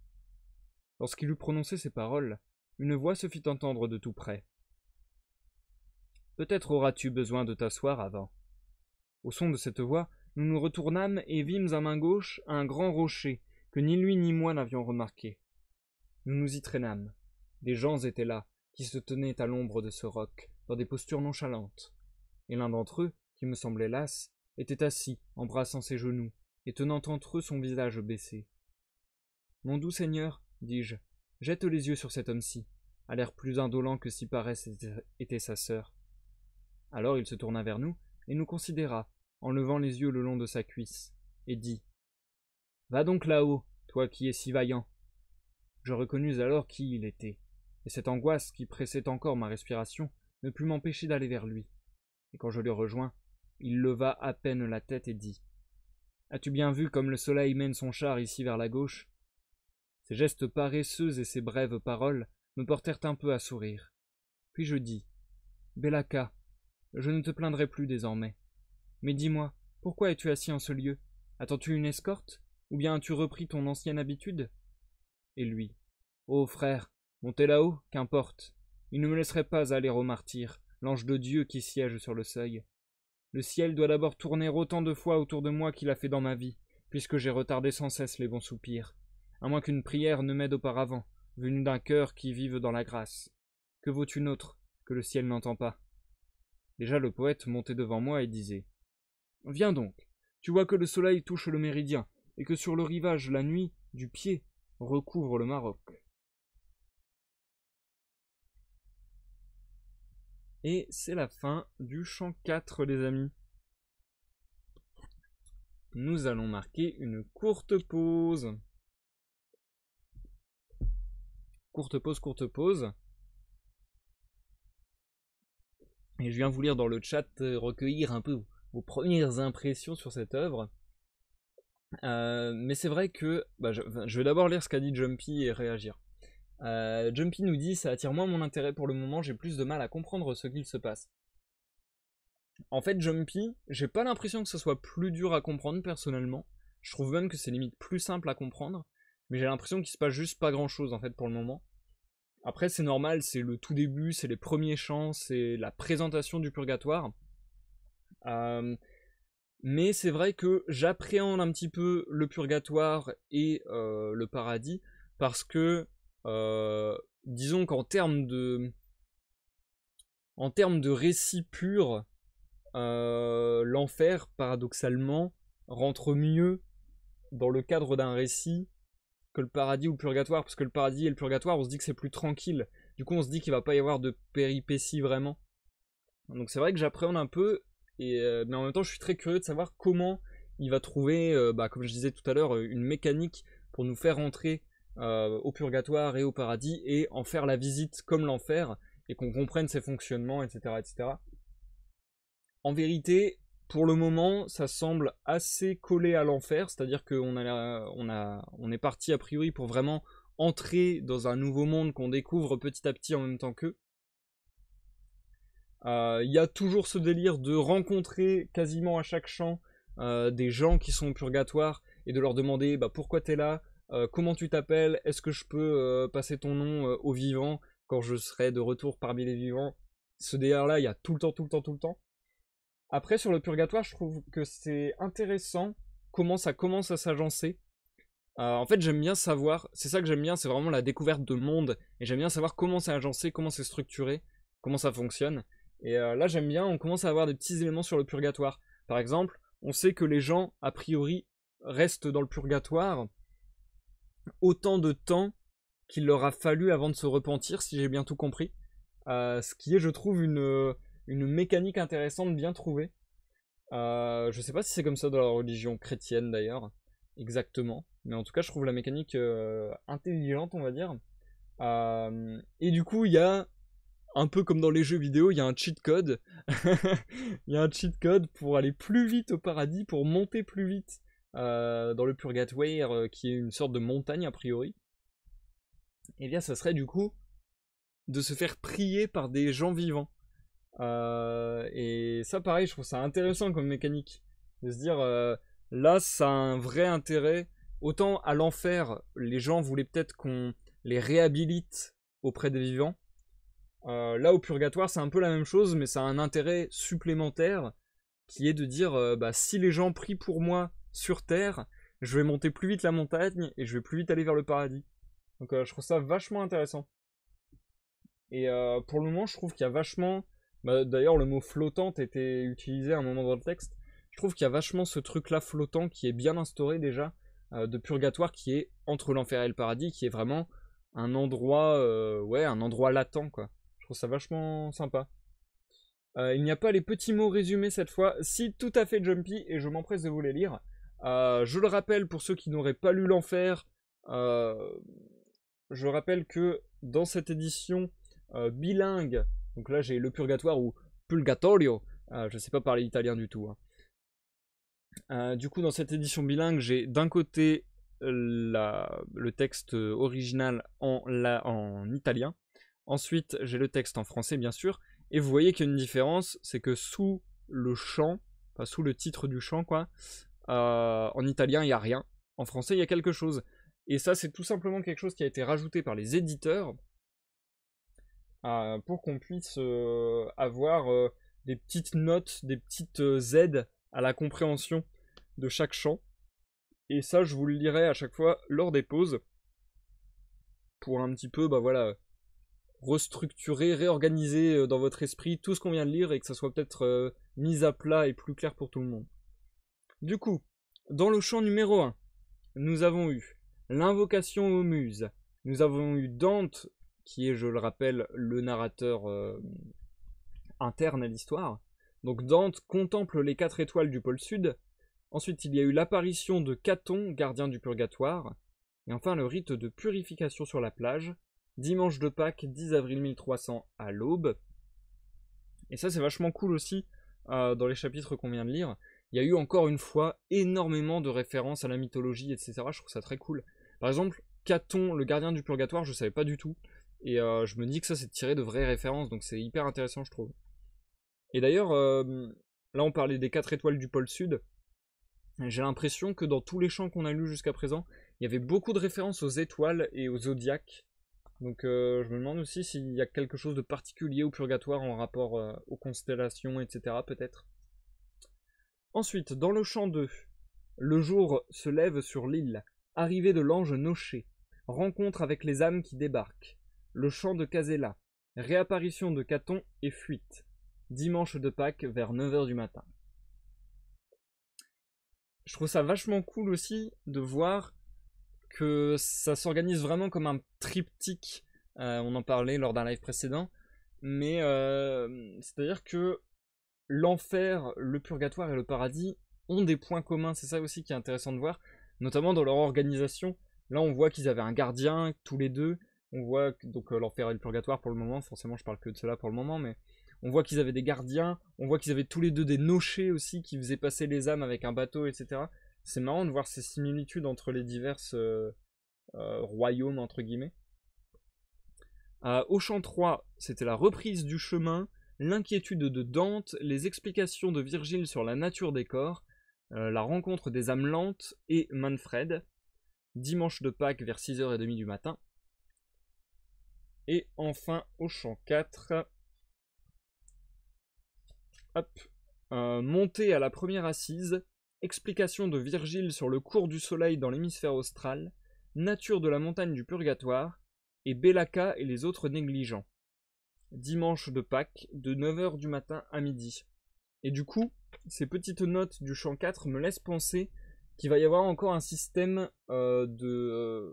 Lorsqu'il eut prononcé ces paroles, une voix se fit entendre de tout près. « Peut-être auras-tu besoin de t'asseoir avant. » Au son de cette voix, nous nous retournâmes et vîmes à main gauche un grand rocher que ni lui ni moi n'avions remarqué. Nous nous y traînâmes. Des gens étaient là, qui se tenaient à l'ombre de ce roc, dans des postures nonchalantes. Et l'un d'entre eux, qui me semblait las, était assis, embrassant ses genoux, et tenant entre eux son visage baissé. « Mon doux seigneur, dis-je, jette les yeux sur cet homme-ci. à l'air plus indolent que si Parès était sa sœur. Alors il se tourna vers nous et nous considéra, en levant les yeux le long de sa cuisse, et dit « Va donc là-haut, toi qui es si vaillant. » Je reconnus alors qui il était, et cette angoisse qui pressait encore ma respiration ne put m'empêcher d'aller vers lui. Et quand je le rejoins, il leva à peine la tête et dit « As-tu bien vu comme le soleil mène son char ici vers la gauche ?» Ces gestes paresseux et ces brèves paroles me portèrent un peu à sourire. Puis je dis « Bellaka, je ne te plaindrai plus désormais. Mais dis-moi, pourquoi es-tu assis en ce lieu? Attends-tu une escorte? Ou bien as-tu repris ton ancienne habitude ?» Et lui, « Oh frère, montez là-haut, qu'importe. Il ne me laisserait pas aller au martyr, l'ange de Dieu qui siège sur le seuil. Le ciel doit d'abord tourner autant de fois autour de moi qu'il a fait dans ma vie, puisque j'ai retardé sans cesse les bons soupirs, à moins qu'une prière ne m'aide auparavant, venue d'un cœur qui vive dans la grâce. Que vaut une autre, que le ciel n'entend pas? » Déjà le poète montait devant moi et disait « Viens donc, tu vois que le soleil touche le méridien, et que sur le rivage la nuit, du pied, recouvre le Maroc. » Et c'est la fin du chant 4, les amis. Nous allons marquer une courte pause. Courte pause. Et je viens vous lire dans le chat, recueillir un peu vos premières impressions sur cette œuvre. Mais c'est vrai que je vais d'abord lire ce qu'a dit Jumpy et réagir. Jumpy nous dit « Ça attire moins mon intérêt pour le moment, j'ai plus de mal à comprendre ce qu'il se passe. » En fait, Jumpy, j'ai pas l'impression que ce soit plus dur à comprendre personnellement. Je trouve même que c'est limite plus simple à comprendre. Mais j'ai l'impression qu'il se passe juste pas grand chose en fait pour le moment. Après c'est normal, c'est le tout début, c'est les premiers chants, c'est la présentation du purgatoire. Mais c'est vrai que j'appréhende un petit peu le purgatoire et le paradis parce que disons qu'en termes de récit pur, l'enfer paradoxalement rentre mieux dans le cadre d'un récit que le paradis ou le purgatoire, parce que le paradis et le purgatoire on se dit que c'est plus tranquille, du coup on se dit qu'il va pas y avoir de péripéties vraiment, donc c'est vrai que j'appréhende un peu, mais en même temps je suis très curieux de savoir comment il va trouver, comme je disais tout à l'heure, une mécanique pour nous faire entrer au purgatoire et au paradis et en faire la visite comme l'enfer et qu'on comprenne ses fonctionnements, etc. En vérité, pour le moment, ça semble assez collé à l'enfer, c'est-à-dire qu'on est parti a priori pour vraiment entrer dans un nouveau monde qu'on découvre petit à petit en même temps qu'eux. Il y a toujours ce délire de rencontrer quasiment à chaque chant des gens qui sont au purgatoire et de leur demander pourquoi t'es là, comment tu t'appelles, est-ce que je peux passer ton nom aux vivants quand je serai de retour parmi les vivants. Ce délire-là, il y a tout le temps. Après, sur le purgatoire, je trouve que c'est intéressant comment ça commence à s'agencer. En fait, j'aime bien savoir, c'est ça que j'aime bien, c'est vraiment la découverte de monde, et j'aime bien savoir comment c'est agencé, comment c'est structuré, comment ça fonctionne. Et là, j'aime bien, on commence à avoir des petits éléments sur le purgatoire. Par exemple, on sait que les gens, a priori, restent dans le purgatoire autant de temps qu'il leur a fallu avant de se repentir, si j'ai bien tout compris. Ce qui est, je trouve, une mécanique intéressante bien trouvée. Je sais pas si c'est comme ça dans la religion chrétienne d'ailleurs, exactement. Mais en tout cas, je trouve la mécanique intelligente, on va dire. Et du coup, il y a, un peu comme dans les jeux vidéo, il y a un cheat code. Il y a un cheat code pour aller plus vite au paradis, pour monter plus vite dans le purgatoire, qui est une sorte de montagne a priori. Et bien, ça serait du coup de se faire prier par des gens vivants. Et ça pareil, je trouve ça intéressant comme mécanique, de se dire là ça a un vrai intérêt. Autant à l'enfer les gens voulaient peut-être qu'on les réhabilite auprès des vivants, là au purgatoire c'est un peu la même chose, mais ça a un intérêt supplémentaire qui est de dire si les gens prient pour moi sur terre, je vais monter plus vite la montagne et je vais plus vite aller vers le paradis. Donc je trouve ça vachement intéressant. Et pour le moment je trouve qu'il y a vachement, d'ailleurs le mot flottante était utilisé à un moment dans le texte, je trouve qu'il y a vachement ce truc là flottant qui est bien instauré déjà, de purgatoire, qui est entre l'enfer et le paradis, qui est vraiment ouais, un endroit latent, quoi. Je trouve ça vachement sympa. Il n'y a pas les petits mots résumés cette fois. Si, tout à fait Jumpy, et je m'empresse de vous les lire. Je le rappelle pour ceux qui n'auraient pas lu l'enfer. euh, je rappelle que dans cette édition bilingue, donc là j'ai le purgatoire ou purgatorio, je sais pas parler italien du tout, hein. Du coup, dans cette édition bilingue, j'ai d'un côté le texte original en italien. Ensuite, j'ai le texte en français, bien sûr. Et vous voyez qu'il y a une différence, c'est que sous le chant, enfin sous le titre du chant, quoi, en italien, il n'y a rien. En français, il y a quelque chose. Et ça, c'est tout simplement quelque chose qui a été rajouté par les éditeurs pour qu'on puisse avoir des petites notes, des petites aides à la compréhension de chaque chant. Et ça, je vous le lirai à chaque fois lors des pauses pour un petit peu, bah voilà, restructurer, réorganiser dans votre esprit tout ce qu'on vient de lire et que ça soit peut-être mis à plat et plus clair pour tout le monde. Du coup, dans le chant numéro 1, nous avons eu l'invocation aux muses. Nous avons eu Dante, qui est, je le rappelle, le narrateur interne à l'histoire. Donc Dante contemple les 4 étoiles du pôle sud. Ensuite, il y a eu l'apparition de Caton, gardien du purgatoire. Et enfin, le rite de purification sur la plage. Dimanche de Pâques, 10 avril 1300 à l'aube. Et ça, c'est vachement cool aussi, dans les chapitres qu'on vient de lire. Il y a eu encore une fois énormément de références à la mythologie, etc. Je trouve ça très cool. Par exemple, Caton, le gardien du purgatoire, je savais pas du tout. Et je me dis que ça, c'est tiré de vraies références, donc c'est hyper intéressant, je trouve. Et d'ailleurs, là, on parlait des 4 étoiles du pôle sud. J'ai l'impression que dans tous les chants qu'on a lus jusqu'à présent, il y avait beaucoup de références aux étoiles et aux zodiaques. Donc je me demande aussi s'il y a quelque chose de particulier au purgatoire en rapport aux constellations, etc. peut-être. Ensuite, dans le chant 2, le jour se lève sur l'île, arrivée de l'ange Noché, rencontre avec les âmes qui débarquent, le chant de Casella, réapparition de Caton et fuite, dimanche de Pâques vers 9h du matin. Je trouve ça vachement cool aussi de voir que ça s'organise vraiment comme un triptyque. On en parlait lors d'un live précédent. Mais c'est-à-dire que l'enfer, le purgatoire et le paradis ont des points communs. C'est ça aussi qui est intéressant de voir. Notamment dans leur organisation. Là, on voit qu'ils avaient un gardien, tous les deux. On voit donc l'enfer et le purgatoire pour le moment. Forcément, je parle que de cela pour le moment. Mais on voit qu'ils avaient des gardiens. On voit qu'ils avaient tous les deux des nochers aussi qui faisaient passer les âmes avec un bateau, etc. C'est marrant de voir ces similitudes entre les diverses royaumes, entre guillemets. Au chant 3, c'était la reprise du chemin, l'inquiétude de Dante, les explications de Virgile sur la nature des corps, la rencontre des âmes lentes et Manfred. Dimanche de Pâques vers 6h30 du matin. Et enfin, au chant 4, hop, montée à la première assise, explication de Virgile sur le cours du soleil dans l'hémisphère austral, nature de la montagne du purgatoire, et Bellaka et les autres négligents. Dimanche de Pâques, de 9h du matin à midi. Et du coup, ces petites notes du chant 4 me laissent penser qu'il va y avoir encore un système de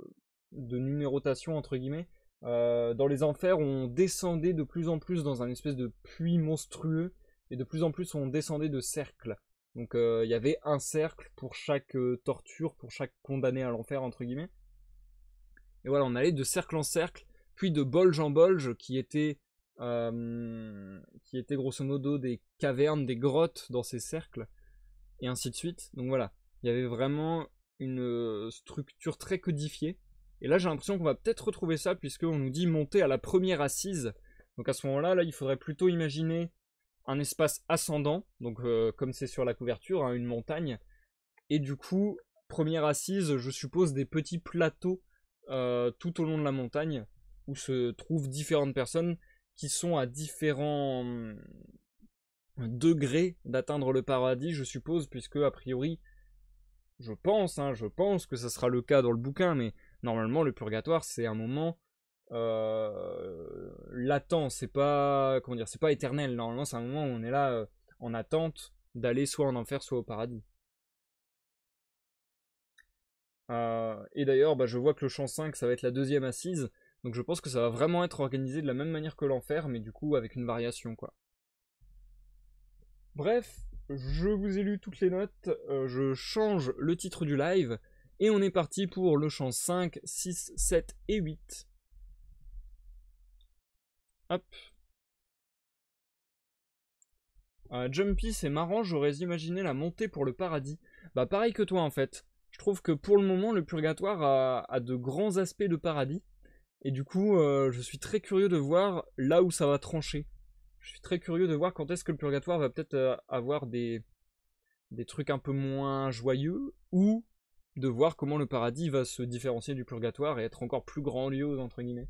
numérotation, entre guillemets. Dans les enfers, on descendait de plus en plus dans un espèce de puits monstrueux, et de plus en plus on descendait de cercles. Donc il y avait un cercle pour chaque torture, pour chaque condamné à l'enfer, entre guillemets. Et voilà, on allait de cercle en cercle, puis de bolge en bolge, qui étaient grosso modo des cavernes, des grottes dans ces cercles, et ainsi de suite. Donc voilà, il y avait vraiment une structure très codifiée. Et là, j'ai l'impression qu'on va peut-être retrouver ça, puisqu'on nous dit monter à la première assise. Donc à ce moment-là, là, il faudrait plutôt imaginer un espace ascendant, donc comme c'est sur la couverture, hein, une montagne. Et du coup, première assise, je suppose des petits plateaux tout au long de la montagne, où se trouvent différentes personnes qui sont à différents degrés d'atteindre le paradis, je suppose, puisque a priori, je pense que ça sera le cas dans le bouquin, mais normalement le purgatoire c'est un moment latent, c'est pas, comment dire, c'est pas éternel. Normalement c'est un moment où on est là en attente d'aller soit en enfer soit au paradis. Et d'ailleurs, bah, je vois que le chant 5 ça va être la deuxième assise. Donc je pense que ça va vraiment être organisé de la même manière que l'enfer, mais du coup avec une variation, quoi. Bref, je vous ai lu toutes les notes, je change le titre du live, et on est parti pour le chant 5, 6, 7 et 8. Hop. Jumpy, c'est marrant, j'aurais imaginé la montée pour le paradis. Bah pareil que toi en fait. Je trouve que pour le moment, le purgatoire a de grands aspects de paradis. Et du coup, je suis très curieux de voir là où ça va trancher. Je suis très curieux de voir quand est-ce que le purgatoire va peut-être avoir des trucs un peu moins joyeux, ou de voir comment le paradis va se différencier du purgatoire et être encore plus grandiose, entre guillemets.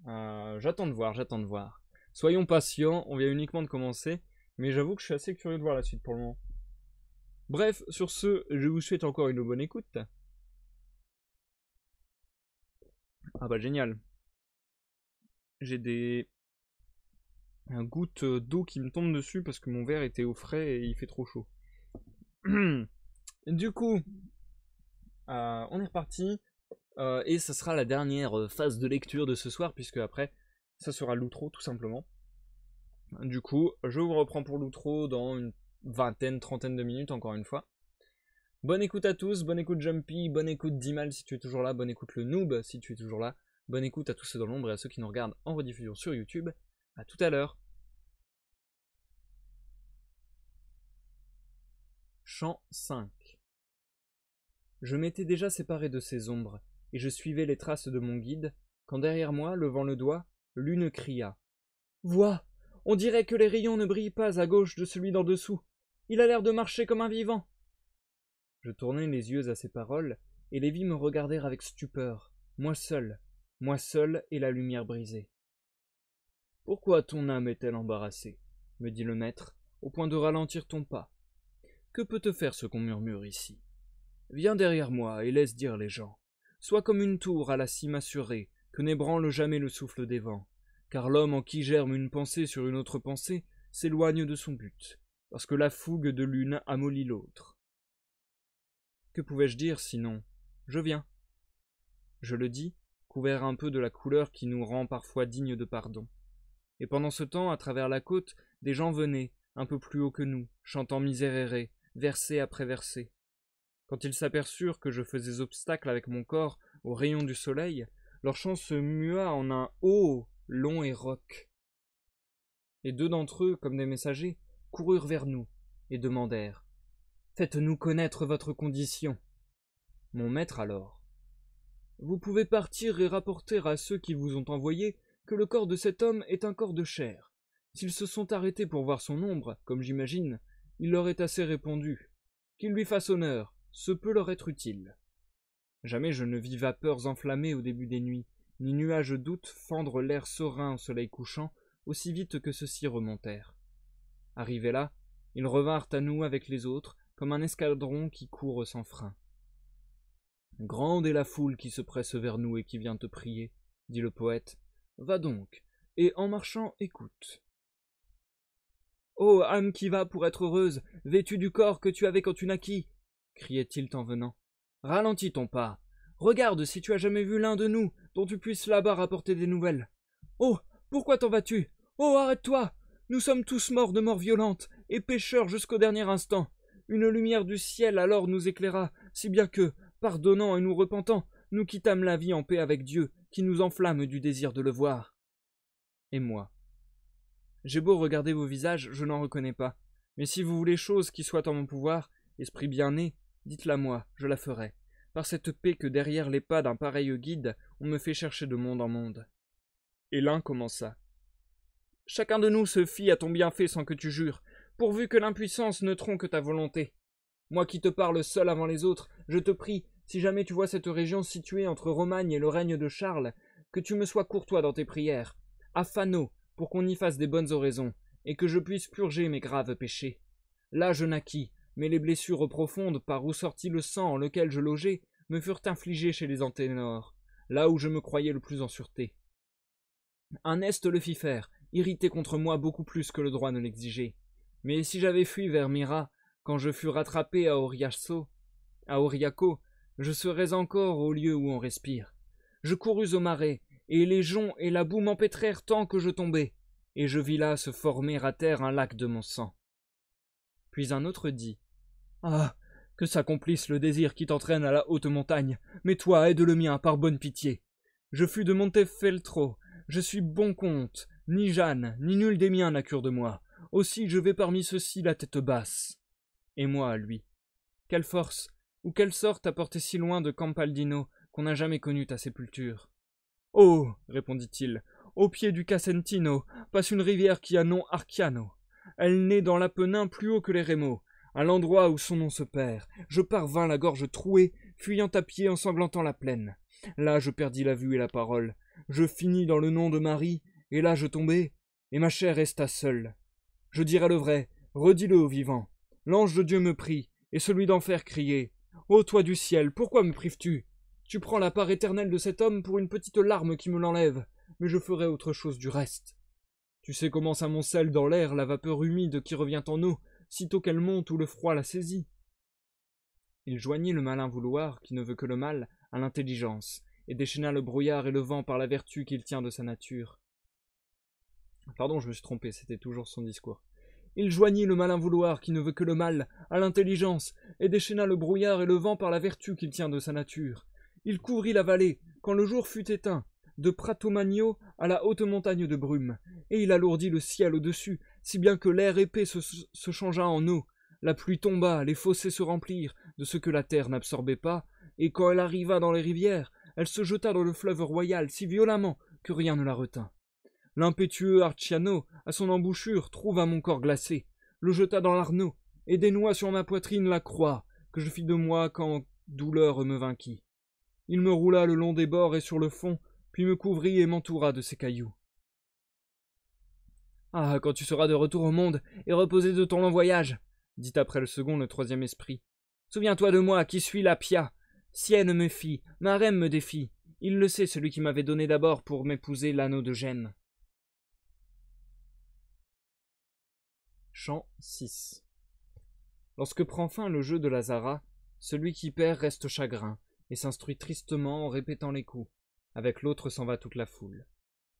J'attends de voir, j'attends de voir. Soyons patients, on vient uniquement de commencer, mais j'avoue que je suis assez curieux de voir la suite pour le moment. Bref, sur ce, je vous souhaite encore une bonne écoute. Ah bah génial. J'ai un goutte d'eau qui me tombe dessus parce que mon verre était au frais et il fait trop chaud. Du coup, on est reparti. Et ça sera la dernière phase de lecture de ce soir, puisque après, ça sera l'outro tout simplement. Du coup, je vous reprends pour l'outro dans une vingtaine, trentaine de minutes, encore une fois. Bonne écoute à tous, bonne écoute Jumpy, bonne écoute Dimal si tu es toujours là, bonne écoute le noob si tu es toujours là, bonne écoute à tous ceux dans l'ombre et à ceux qui nous regardent en rediffusion sur YouTube. A tout à l'heure. Chant 5. Je m'étais déjà séparé de ces ombres, et je suivais les traces de mon guide, quand derrière moi, levant le doigt, l'une cria. « Vois, on dirait que les rayons ne brillent pas à gauche de celui d'en dessous. Il a l'air de marcher comme un vivant. » Je tournai les yeux à ces paroles, et les vis me regarder avec stupeur, moi seul et la lumière brisée. « Pourquoi ton âme est-elle embarrassée ?» me dit le maître, au point de ralentir ton pas. « Que peut te faire ce qu'on murmure ici ? Viens derrière moi et laisse dire les gens. Sois comme une tour à la cime assurée, que n'ébranle jamais le souffle des vents, car l'homme en qui germe une pensée sur une autre pensée s'éloigne de son but, parce que la fougue de l'une amollit l'autre. » Que pouvais-je dire sinon ? Je viens. Je le dis, couvert un peu de la couleur qui nous rend parfois dignes de pardon. Et pendant ce temps, à travers la côte, des gens venaient, un peu plus haut que nous, chantant Miserere, verset après verset. Quand ils s'aperçurent que je faisais obstacle avec mon corps aux rayons du soleil, leur chant se mua en un « oh » long et rauque. Et deux d'entre eux, comme des messagers, coururent vers nous et demandèrent « Faites-nous connaître votre condition. » Mon maître alors. « Vous pouvez partir et rapporter à ceux qui vous ont envoyé que le corps de cet homme est un corps de chair. S'ils se sont arrêtés pour voir son ombre, comme j'imagine, il leur est assez répondu. Qu'il lui fasse honneur, ce peut leur être utile. » Jamais je ne vis vapeurs enflammées au début des nuits, ni nuages d'août fendre l'air serein au soleil couchant, aussi vite que ceux-ci remontèrent. Arrivés là, ils revinrent à nous avec les autres, comme un escadron qui court sans frein. « Grande est la foule qui se presse vers nous et qui vient te prier, » dit le poète. « Va donc, et en marchant, écoute. » « Ô âme qui va pour être heureuse, vêtue du corps que tu avais quand tu naquis » criait-il en venant. « Ralentis ton pas. Regarde si tu as jamais vu l'un de nous dont tu puisses là-bas rapporter des nouvelles. Oh, pourquoi t'en vas-tu? Oh, arrête-toi! Nous sommes tous morts de mort violente et pécheurs jusqu'au dernier instant. Une lumière du ciel alors nous éclaira, si bien que, pardonnant et nous repentant, nous quittâmes la vie en paix avec Dieu, qui nous enflamme du désir de le voir. » Et moi. J'ai beau regarder vos visages, je n'en reconnais pas. Mais si vous voulez chose qui soit en mon pouvoir, esprit bien né, dites-la moi, je la ferai. Par cette paix que derrière les pas d'un pareil guide, on me fait chercher de monde en monde. Et l'un commença. Chacun de nous se fie à ton bienfait sans que tu jures, pourvu que l'impuissance ne tronque ta volonté. Moi qui te parle seul avant les autres, je te prie, si jamais tu vois cette région située entre Romagne et le règne de Charles, que tu me sois courtois dans tes prières. À Fano, pour qu'on y fasse des bonnes oraisons, et que je puisse purger mes graves péchés. Là je naquis, mais les blessures profondes par où sortit le sang en lequel je logeais me furent infligées chez les Anténors, là où je me croyais le plus en sûreté. Un Est le fit faire, irrité contre moi beaucoup plus que le droit ne l'exigeait. Mais si j'avais fui vers Myra, quand je fus rattrapé à Auriaco, je serais encore au lieu où on respire. Je courus au marais, et les joncs et la boue m'empêtrèrent tant que je tombai, et je vis là se former à terre un lac de mon sang. » Puis un autre dit: « Ah, que s'accomplisse le désir qui t'entraîne à la haute montagne, mais toi aide le mien par bonne pitié. Je fus de Montefeltro, je suis bon comte, ni Jeanne, ni nul des miens n'a cure de moi. Aussi je vais parmi ceux-ci la tête basse. » Et moi, lui, quelle force ou quelle sorte t'a porté si loin de Campaldino qu'on n'a jamais connu ta sépulture? Oh, répondit-il, au pied du Casentino passe une rivière qui a nom Arciano. Elle naît dans l'Apennin plus haut que les Rémaux, à l'endroit où son nom se perd. Je parvins la gorge trouée, fuyant à pied ensanglantant la plaine. Là je perdis la vue et la parole. Je finis dans le nom de Marie, et là je tombai, et ma chair resta seule. Je dirai le vrai, redis-le aux vivants. L'ange de Dieu me prie, et celui d'enfer criait: « Ô toi du ciel, pourquoi me prives-tu? Tu prends la part éternelle de cet homme pour une petite larme qui me l'enlève, mais je ferai autre chose du reste. Tu sais comment s'amoncelle dans l'air la vapeur humide qui revient en eau, sitôt qu'elle monte ou le froid la saisit. » Il joignit le malin vouloir, qui ne veut que le mal, à l'intelligence, et déchaîna le brouillard et le vent par la vertu qu'il tient de sa nature. Pardon, je me suis trompé, c'était toujours son discours. Il joignit le malin vouloir, qui ne veut que le mal, à l'intelligence, et déchaîna le brouillard et le vent par la vertu qu'il tient de sa nature. Il couvrit la vallée, quand le jour fut éteint, de Pratomagno à la haute montagne de brume, et il alourdit le ciel au-dessus, si bien que l'air épais se changea en eau. La pluie tomba, les fossés se remplirent de ce que la terre n'absorbait pas, et quand elle arriva dans les rivières, elle se jeta dans le fleuve royal si violemment que rien ne la retint. L'impétueux Arciano, à son embouchure, trouva mon corps glacé, le jeta dans l'Arno, et dénoua sur ma poitrine la croix que je fis de moi quand douleur me vainquit. Il me roula le long des bords et sur le fond, puis me couvrit et m'entoura de ses cailloux. « Ah, quand tu seras de retour au monde et reposé de ton long voyage, » dit après le second le troisième esprit, « souviens-toi de moi qui suis la Pia. Sienne me fit, ma reine me défie. Il le sait, celui qui m'avait donné d'abord pour m'épouser l'anneau de Gênes. » Chant 6. Lorsque prend fin le jeu de Lazara, celui qui perd reste chagrin, et s'instruit tristement en répétant les coups. Avec l'autre s'en va toute la foule.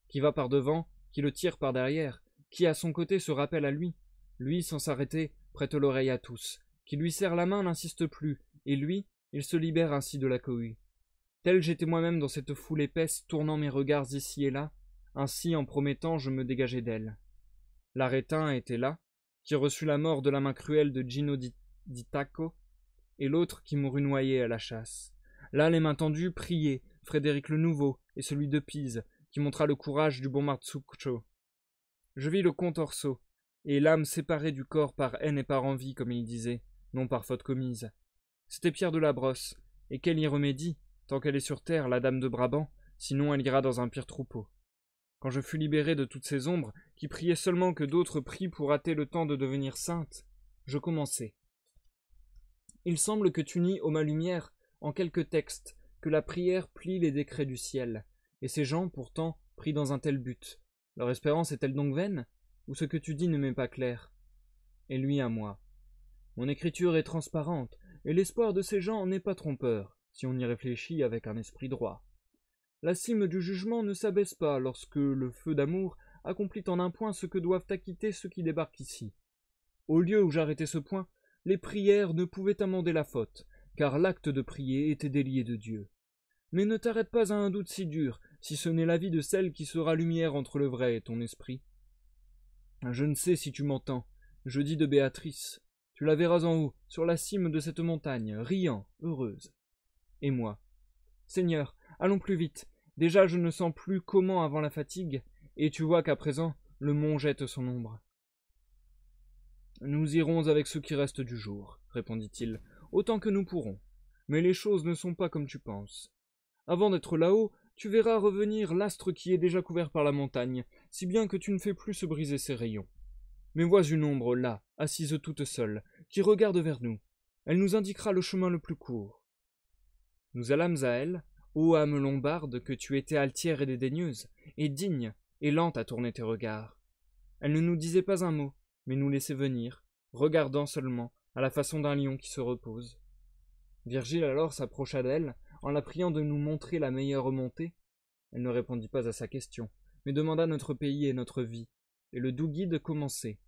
Qui va par devant, qui le tire par derrière, qui à son côté se rappelle à lui. Lui, sans s'arrêter, prête l'oreille à tous. Qui lui serre la main n'insiste plus, et lui, il se libère ainsi de la cohue. Tel j'étais moi-même dans cette foule épaisse, tournant mes regards ici et là, ainsi en promettant je me dégageais d'elle. L'arétin était là, qui reçut la mort de la main cruelle de Gino di Tacco, et l'autre qui mourut noyé à la chasse. Là, les mains tendues, priaient Frédéric le Nouveau et celui de Pise, qui montra le courage du bon Marzuccio. Je vis le comte Orso, et l'âme séparée du corps par haine et par envie, comme il disait, non par faute commise. C'était Pierre de la Brosse, et qu'elle y remédie, tant qu'elle est sur terre, la dame de Brabant, sinon elle ira dans un pire troupeau. Quand je fus libéré de toutes ces ombres, qui priaient seulement que d'autres prient pour hâter le temps de devenir sainte, je commençai. Il semble que tu nies, ô ma lumière, en quelques textes, que la prière plie les décrets du ciel, et ces gens, pourtant, prient dans un tel but. Leur espérance est-elle donc vaine, ou ce que tu dis ne m'est pas clair? Et lui à moi. Mon écriture est transparente, et l'espoir de ces gens n'est pas trompeur, si on y réfléchit avec un esprit droit. La cime du jugement ne s'abaisse pas lorsque le feu d'amour accomplit en un point ce que doivent acquitter ceux qui débarquent ici. Au lieu où j'arrêtais ce point, les prières ne pouvaient amender la faute, car l'acte de prier était délié de Dieu. Mais ne t'arrête pas à un doute si dur, si ce n'est l'avis de celle qui sera lumière entre le vrai et ton esprit. Je ne sais si tu m'entends, je dis de Béatrice. Tu la verras en haut, sur la cime de cette montagne, riant, heureuse. Et moi. Seigneur, allons plus vite. Déjà je ne sens plus comment avant la fatigue, et tu vois qu'à présent le mont jette son ombre. Nous irons avec ce qui reste du jour, répondit-il, autant que nous pourrons. Mais les choses ne sont pas comme tu penses. Avant d'être là-haut, tu verras revenir l'astre qui est déjà couvert par la montagne, si bien que tu ne fais plus se briser ses rayons. Mais vois une ombre là, assise toute seule, qui regarde vers nous. Elle nous indiquera le chemin le plus court. Nous allâmes à elle, ô âme lombarde, que tu étais altière et dédaigneuse, et digne, et lente à tourner tes regards. Elle ne nous disait pas un mot, mais nous laissait venir, regardant seulement, à la façon d'un lion qui se repose. Virgile alors s'approcha d'elle, en la priant de nous montrer la meilleure montée. Elle ne répondit pas à sa question, mais demanda notre pays et notre vie, et le doux guide commençait.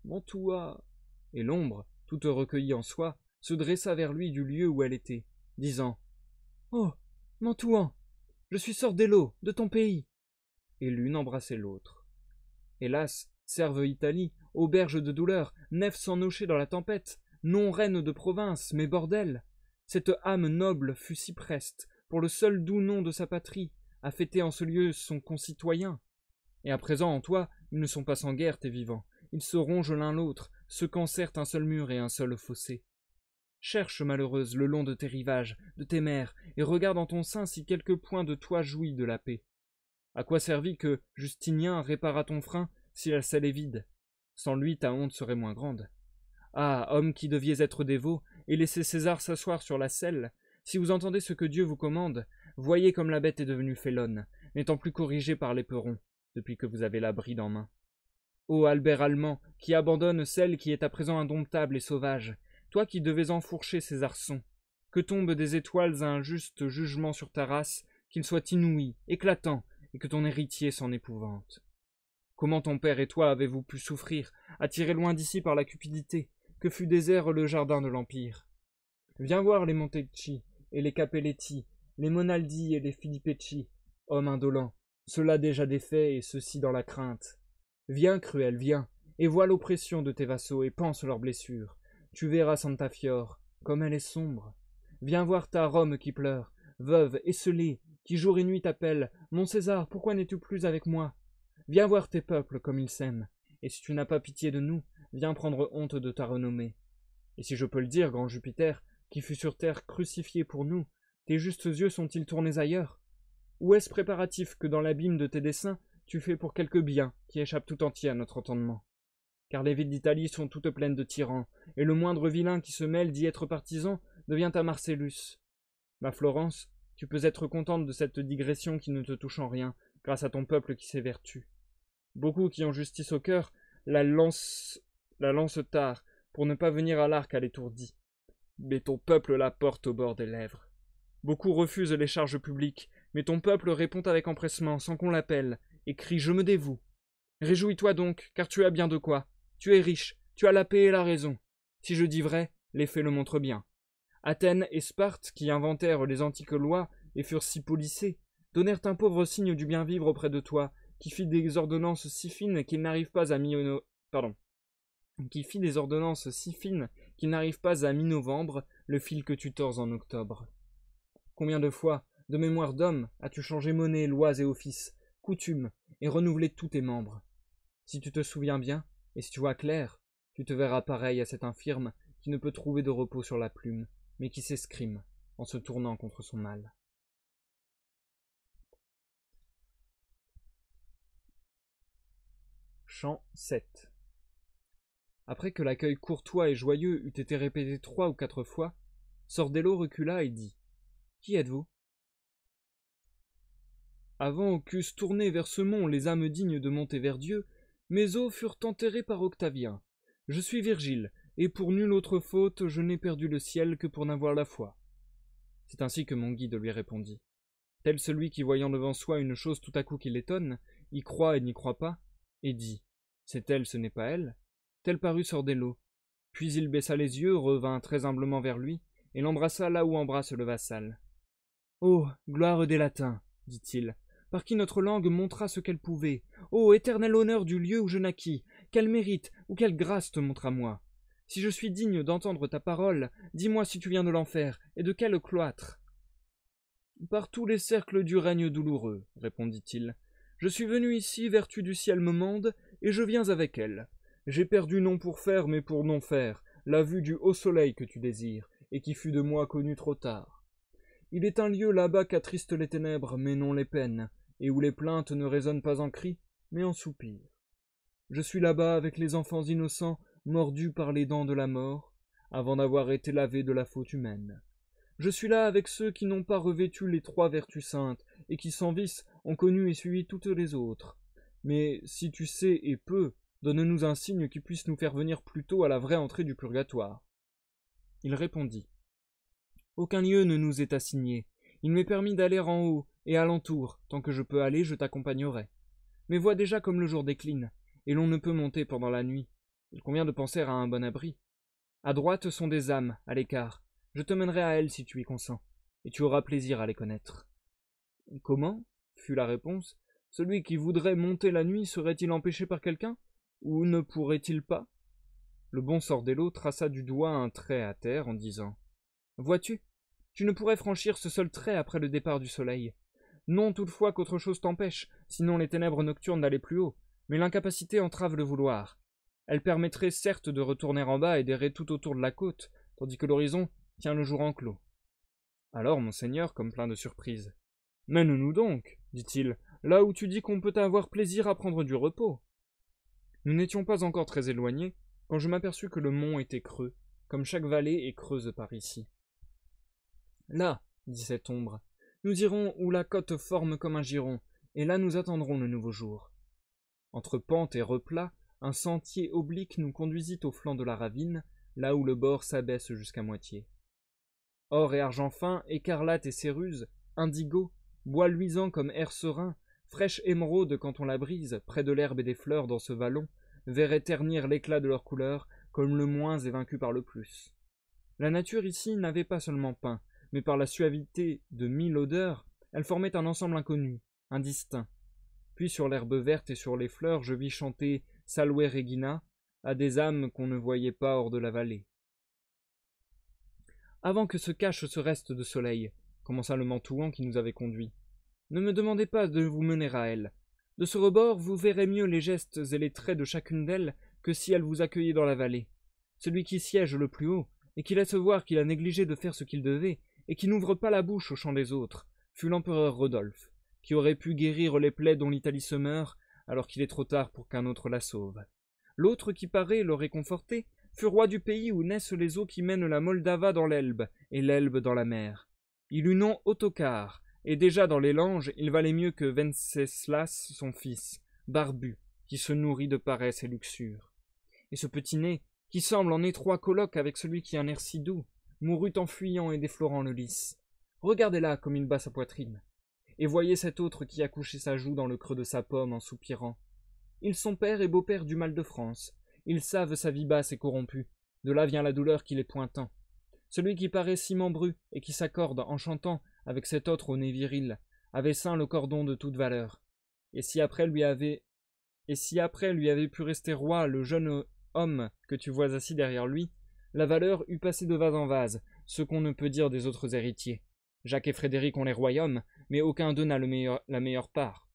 Mantoua. Et l'ombre, toute recueillie en soi, se dressa vers lui du lieu où elle était, disant Oh, Mantouan, je suis Sordello, de ton pays. Et l'une embrassait l'autre. Hélas, serve Italie, auberge de douleur, nef sans nocher dans la tempête, non reine de province, mais bordel. Cette âme noble fut si preste, pour le seul doux nom de sa patrie, à fêter en ce lieu son concitoyen. Et à présent, en toi, ils ne sont pas sans guerre, tes vivants. Ils se rongent l'un l'autre, se cancerent un seul mur et un seul fossé. Cherche, malheureuse, le long de tes rivages, de tes mers, et regarde en ton sein si quelque point de toi jouit de la paix. À quoi servit que Justinien réparât ton frein si la selle est vide? Sans lui, ta honte serait moins grande. Ah, homme qui deviez être dévot, et laisser César s'asseoir sur la selle, si vous entendez ce que Dieu vous commande, voyez comme la bête est devenue félonne, n'étant plus corrigée par l'éperon, depuis que vous avez la bride en main. Ô Albert Allemand, qui abandonne celle qui est à présent indomptable et sauvage, toi qui devais enfourcher ces arçons, que tombe des étoiles un juste jugement sur ta race, qu'il soit inouï, éclatant, et que ton héritier s'en épouvante. Comment ton père et toi avez-vous pu souffrir, attirés loin d'ici par la cupidité, que fut désert le jardin de l'Empire? Viens voir les Montecchi et les Capelletti, les Monaldi et les Filippecci, hommes indolents, ceux-là déjà défaits et ceux-ci dans la crainte. Viens, Cruel, viens, et vois l'oppression de tes vassaux et pense leurs blessures. Tu verras Santa Fiore, comme elle est sombre. Viens voir ta Rome qui pleure, veuve, esselée, qui jour et nuit t'appelle « Mon César, pourquoi n'es-tu plus avec moi ?» Viens voir tes peuples comme ils s'aiment, et si tu n'as pas pitié de nous, viens prendre honte de ta renommée. Et si je peux le dire, grand Jupiter, qui fut sur terre crucifié pour nous, tes justes yeux sont-ils tournés ailleurs? Ou est-ce préparatif que dans l'abîme de tes desseins, tu fais pour quelque bien qui échappe tout entier à notre entendement? Car les villes d'Italie sont toutes pleines de tyrans, et le moindre vilain qui se mêle d'y être partisan devient un Marcellus. Ma Florence, tu peux être contente de cette digression qui ne te touche en rien, grâce à ton peuple qui s'évertue. Beaucoup qui ont justice au cœur la lancent tard, pour ne pas venir à l'arc à l'étourdi. Mais ton peuple la porte au bord des lèvres. Beaucoup refusent les charges publiques, mais ton peuple répond avec empressement, sans qu'on l'appelle, et crie « Je me dévoue ». Réjouis-toi donc, car tu as bien de quoi. Tu es riche, tu as la paix et la raison. Si je dis vrai, les faits le montrent bien. Athènes et Sparte, qui inventèrent les antiques lois et furent si polissées, donnèrent un pauvre signe du bien vivre auprès de toi, qui fit des ordonnances si fines qu'il n'arrive pas à mi-novembre le fil que tu tords en octobre. Combien de fois, de mémoire d'homme, as-tu changé monnaie, lois et offices, coutumes, et renouvelé tous tes membres? Si tu te souviens bien, et si tu vois clair, tu te verras pareil à cet infirme qui ne peut trouver de repos sur la plume, mais qui s'escrime en se tournant contre son mal. Chant 7. Après que l'accueil courtois et joyeux eut été répété 3 ou 4 fois, Sordello recula et dit « Qui êtes-vous » Avant qu'eussent tourné vers ce mont les âmes dignes de monter vers Dieu, mes os furent enterrés par Octavien. Je suis Virgile, et pour nulle autre faute je n'ai perdu le ciel que pour n'avoir la foi. C'est ainsi que mon guide lui répondit. Tel celui qui, voyant devant soi une chose tout à coup qui l'étonne, y croit et n'y croit pas, et dit « C'est elle, ce n'est pas elle ?» Tel parut Sordello. Puis il baissa les yeux, revint très humblement vers lui, et l'embrassa là où embrasse le vassal. « Oh, gloire des Latins !» dit-il, « par qui notre langue montra ce qu'elle pouvait. Ô éternel honneur du lieu où je naquis, quel mérite ou quelle grâce te montre à moi. Si je suis digne d'entendre ta parole, dis-moi si tu viens de l'enfer, et de quel cloître. » « Par tous les cercles du règne douloureux, répondit-il. Je suis venu ici, vertu du ciel me mande, et je viens avec elle. J'ai perdu non pour faire, mais pour non faire, la vue du haut soleil que tu désires, et qui fut de moi connu trop tard. Il est un lieu là-bas qu'attristent les ténèbres, mais non les peines, et où les plaintes ne résonnent pas en cris, mais en soupirs. Je suis là-bas avec les enfants innocents, mordus par les dents de la mort, avant d'avoir été lavés de la faute humaine. Je suis là avec ceux qui n'ont pas revêtu les 3 vertus saintes, et qui sans vice ont connu et suivi toutes les autres. Mais si tu sais et peux, donne-nous un signe qui puisse nous faire venir plus tôt à la vraie entrée du purgatoire. Il répondit. Aucun lieu ne nous est assigné. Il m'est permis d'aller en haut et alentour, tant que je peux aller, je t'accompagnerai. Mais vois déjà comme le jour décline, et l'on ne peut monter pendant la nuit. Il convient de penser à un bon abri. À droite sont des âmes, à l'écart. Je te mènerai à elles si tu y consens, et tu auras plaisir à les connaître. Comment? Fut la réponse. Celui qui voudrait monter la nuit serait-il empêché par quelqu'un? Ou ne pourrait-il pas? Le bon Sordello traça du doigt un trait à terre en disant Vois-tu, tu ne pourrais franchir ce seul trait après le départ du soleil. Non toutefois qu'autre chose t'empêche, sinon les ténèbres nocturnes d'aller plus haut, mais l'incapacité entrave le vouloir. Elle permettrait certes de retourner en bas et d'errer tout autour de la côte, tandis que l'horizon tient le jour enclos. Alors, monseigneur, comme plein de surprise. Mène-nous donc, dit-il, là où tu dis qu'on peut avoir plaisir à prendre du repos. Nous n'étions pas encore très éloignés, quand je m'aperçus que le mont était creux, comme chaque vallée est creuse par ici. Là, dit cette ombre, nous irons où la côte forme comme un giron, et là nous attendrons le nouveau jour. Entre pente et replat, un sentier oblique nous conduisit au flanc de la ravine, là où le bord s'abaisse jusqu'à moitié. Or et argent fin, écarlate et céruse, indigo, bois luisant comme air serein, fraîche émeraude quand on la brise, près de l'herbe et des fleurs dans ce vallon, verraient ternir l'éclat de leurs couleurs, comme le moins est vaincu par le plus. La nature ici n'avait pas seulement peint, mais par la suavité de 1000 odeurs, elle formait un ensemble inconnu, indistinct. Puis sur l'herbe verte et sur les fleurs, je vis chanter Salve Regina à des âmes qu'on ne voyait pas hors de la vallée. Avant que se cache ce reste de soleil, commença le Mantuan qui nous avait conduits, ne me demandez pas de vous mener à elle. De ce rebord, vous verrez mieux les gestes et les traits de chacune d'elles que si elle vous accueillait dans la vallée. Celui qui siège le plus haut, et qui laisse voir qu'il a négligé de faire ce qu'il devait, et qui n'ouvre pas la bouche au chant des autres, fut l'empereur Rodolphe, qui aurait pu guérir les plaies dont l'Italie se meurt, alors qu'il est trop tard pour qu'un autre la sauve. L'autre qui paraît le réconforter fut roi du pays où naissent les eaux qui mènent la Moldava dans l'Elbe, et l'Elbe dans la mer. Il eut nom Ottokar, et déjà dans les langes, il valait mieux que Venceslas, son fils, barbu, qui se nourrit de paresse et luxure. Et ce petit nez, qui semble en étroit colloque avec celui qui a un air si doux, mourut en fuyant et déflorant le lys. Regardez-la comme il bat sa poitrine. Et voyez cet autre qui a couché sa joue dans le creux de sa pomme en soupirant. Ils sont père et beau-père du mal de France. Ils savent sa vie basse et corrompue. De là vient la douleur qui les pointant. Celui qui paraît si membru et qui s'accorde en chantant avec cet autre au nez viril avait ceint le cordon de toute valeur. Et si après lui avait pu rester roi le jeune homme que tu vois assis derrière lui, la valeur eût passé de vase en vase, ce qu'on ne peut dire des autres héritiers. Jacques et Frédéric ont les royaumes, mais aucun d'eux n'a la meilleure part.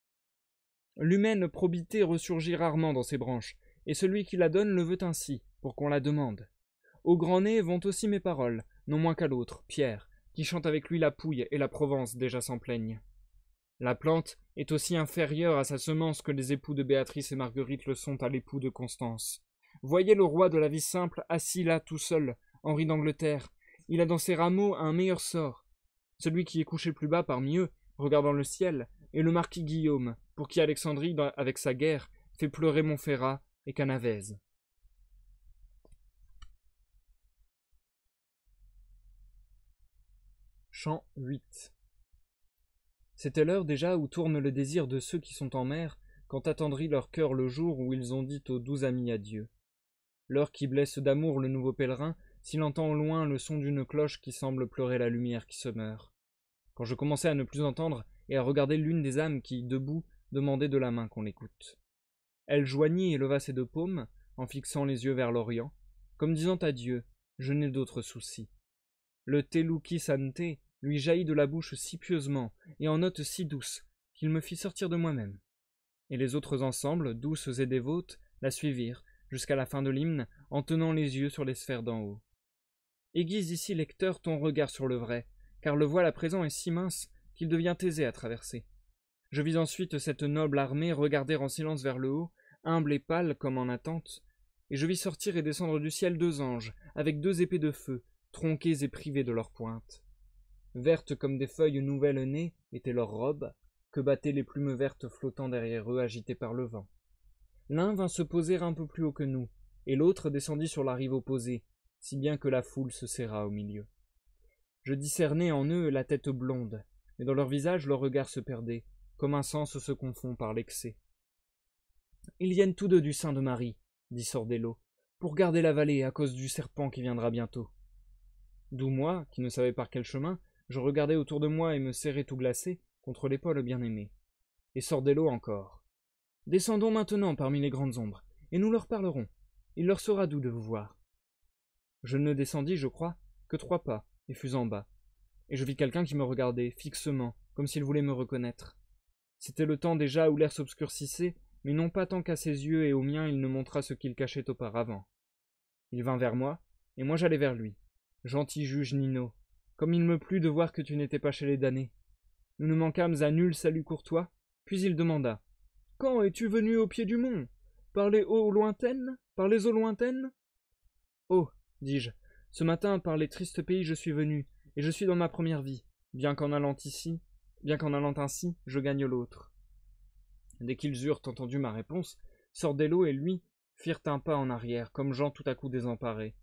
L'humaine probité ressurgit rarement dans ses branches, et celui qui la donne le veut ainsi, pour qu'on la demande. Au grand nez vont aussi mes paroles, non moins qu'à l'autre, Pierre, qui chante avec lui la Pouille et la Provence déjà s'en plaignent. La plante est aussi inférieure à sa semence que les époux de Béatrice et Marguerite le sont à l'époux de Constance. Voyez le roi de la vie simple assis là tout seul, Henri d'Angleterre. Il a dans ses rameaux un meilleur sort. Celui qui est couché plus bas parmi eux, regardant le ciel, est le marquis Guillaume, pour qui Alexandrie, avec sa guerre, fait pleurer Montferrat et Canavese. Chant 8. C'était l'heure déjà où tourne le désir de ceux qui sont en mer, quand attendrit leur cœur le jour où ils ont dit aux doux amis adieu. L'heure qui blesse d'amour le nouveau pèlerin, s'il entend au loin le son d'une cloche qui semble pleurer la lumière qui se meurt. Quand je commençais à ne plus entendre et à regarder l'une des âmes qui, debout, demandait de la main qu'on l'écoute. Elle joignit et leva ses deux paumes, en fixant les yeux vers l'Orient, comme disant adieu, je n'ai d'autre souci. Le Teluki Sante lui jaillit de la bouche si pieusement et en notes si douces qu'il me fit sortir de moi-même. Et les autres ensemble, douces et dévotes, la suivirent, jusqu'à la fin de l'hymne, en tenant les yeux sur les sphères d'en haut. Aiguise ici, lecteur, ton regard sur le vrai, car le voile à présent est si mince qu'il devient aisé à traverser. Je vis ensuite cette noble armée regarder en silence vers le haut, humble et pâle comme en attente, et je vis sortir et descendre du ciel deux anges, avec deux épées de feu, tronquées et privées de leurs pointes. Vertes comme des feuilles nouvelles nées étaient leurs robes, que battaient les plumes vertes flottant derrière eux agitées par le vent. L'un vint se poser un peu plus haut que nous, et l'autre descendit sur la rive opposée, si bien que la foule se serra au milieu. Je discernai en eux la tête blonde, mais dans leur visage, leur regard se perdait, comme un sens se confond par l'excès. « Ils viennent tous deux du sein de Marie, dit Sordello, pour garder la vallée à cause du serpent qui viendra bientôt. » D'où moi, qui ne savais par quel chemin, je regardais autour de moi et me serrais tout glacé contre l'épaule bien-aimée. Et Sordello encore. « Descendons maintenant parmi les grandes ombres, et nous leur parlerons. Il leur sera doux de vous voir. » Je ne descendis, je crois, que 3 pas, et fus en bas. Et je vis quelqu'un qui me regardait, fixement, comme s'il voulait me reconnaître. C'était le temps déjà où l'air s'obscurcissait, mais non pas tant qu'à ses yeux et aux miens il ne montra ce qu'il cachait auparavant. Il vint vers moi, et moi j'allai vers lui. Gentil juge Nino, comme il me plut de voir que tu n'étais pas chez les damnés. Nous ne manquâmes à nul salut courtois, puis il demanda. « Quand es-tu venu au pied du mont? Par les eaux lointaines? Oh, dis-je, ce matin par les tristes pays je suis venu, et je suis dans ma première vie, bien qu'en allant ainsi, je gagne l'autre. » Dès qu'ils eurent entendu ma réponse, Sordello et lui firent un pas en arrière, comme gens tout à coup désemparés.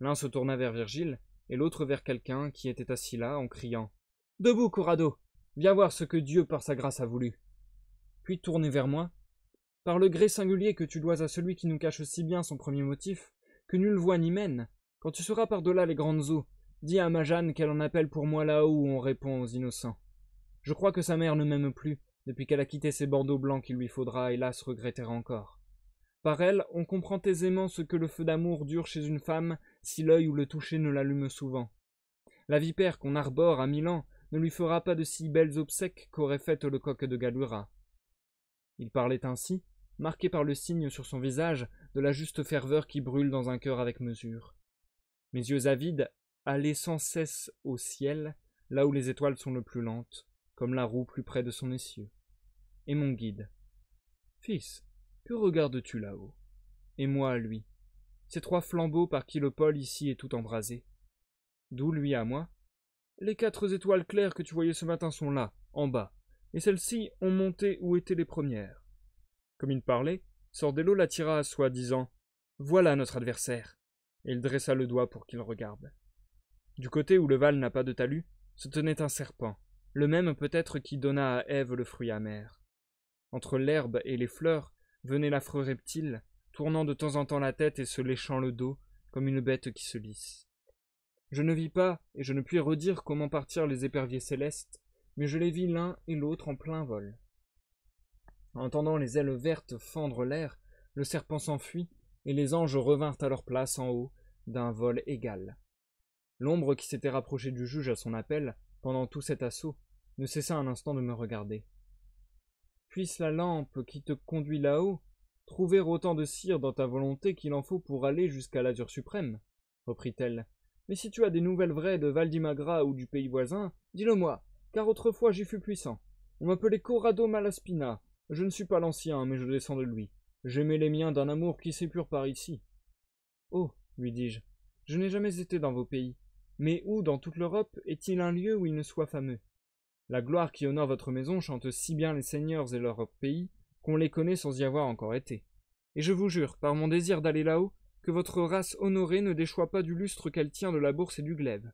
L'un se tourna vers Virgile, et l'autre vers quelqu'un qui était assis là, en criant « Debout, Corrado! Viens voir ce que Dieu par sa grâce a voulu. » Puis tourné vers moi, « Par le gré singulier que tu dois à celui qui nous cache si bien son premier motif, que nulle voix n'y mène, quand tu seras par-delà les grandes eaux, dis à ma Jeanne qu'elle en appelle pour moi là-haut où on répond aux innocents. Je crois que sa mère ne m'aime plus, depuis qu'elle a quitté ces bandeaux blancs qu'il lui faudra, hélas, regretter encore. Par elle, on comprend aisément ce que le feu d'amour dure chez une femme, si l'œil ou le toucher ne l'allume souvent. La vipère qu'on arbore à Milan ne lui fera pas de si belles obsèques qu'aurait faites le coq de Galura. » Il parlait ainsi, marqué par le signe sur son visage de la juste ferveur qui brûle dans un cœur avec mesure. Mes yeux avides allaient sans cesse au ciel, là où les étoiles sont le plus lentes, comme la roue plus près de son essieu. Et mon guide. « Fils, que regardes-tu là-haut? » Et moi à lui. Ces 3 flambeaux par qui le pôle ici est tout embrasé. D'où lui à moi. « Les 4 étoiles claires que tu voyais ce matin sont là, en bas, et celles-ci ont monté où étaient les premières. » Comme il parlait, Sordello l'attira à soi, disant « Voilà notre adversaire. » Et il dressa le doigt pour qu'il regarde. Du côté où le Val n'a pas de talus, se tenait un serpent, le même peut-être qui donna à Ève le fruit amer. Entre l'herbe et les fleurs venait l'affreux reptile, tournant de temps en temps la tête et se léchant le dos, comme une bête qui se lisse. Je ne vis pas, et je ne puis redire comment partirent les éperviers célestes, mais je les vis l'un et l'autre en plein vol. Entendant les ailes vertes fendre l'air, le serpent s'enfuit, et les anges revinrent à leur place en haut, d'un vol égal. L'ombre qui s'était rapprochée du juge à son appel, pendant tout cet assaut, ne cessa un instant de me regarder. « Puisse la lampe qui te conduit là-haut trouver autant de cire dans ta volonté qu'il en faut pour aller jusqu'à l'azur suprême, reprit-elle. Mais si tu as des nouvelles vraies de Valdimagra ou du pays voisin, dis-le-moi, car autrefois j'y fus puissant. On m'appelait Corrado Malaspina. Je ne suis pas l'ancien, mais je descends de lui. J'aimais les miens d'un amour qui s'épure par ici. Oh, lui dis-je, je n'ai jamais été dans vos pays. Mais où, dans toute l'Europe, est-il un lieu où il ne soit fameux? La gloire qui honore votre maison chante si bien les seigneurs et leur pays qu'on les connaît sans y avoir encore été. Et je vous jure, par mon désir d'aller là-haut, que votre race honorée ne déchoit pas du lustre qu'elle tient de la bourse et du glaive.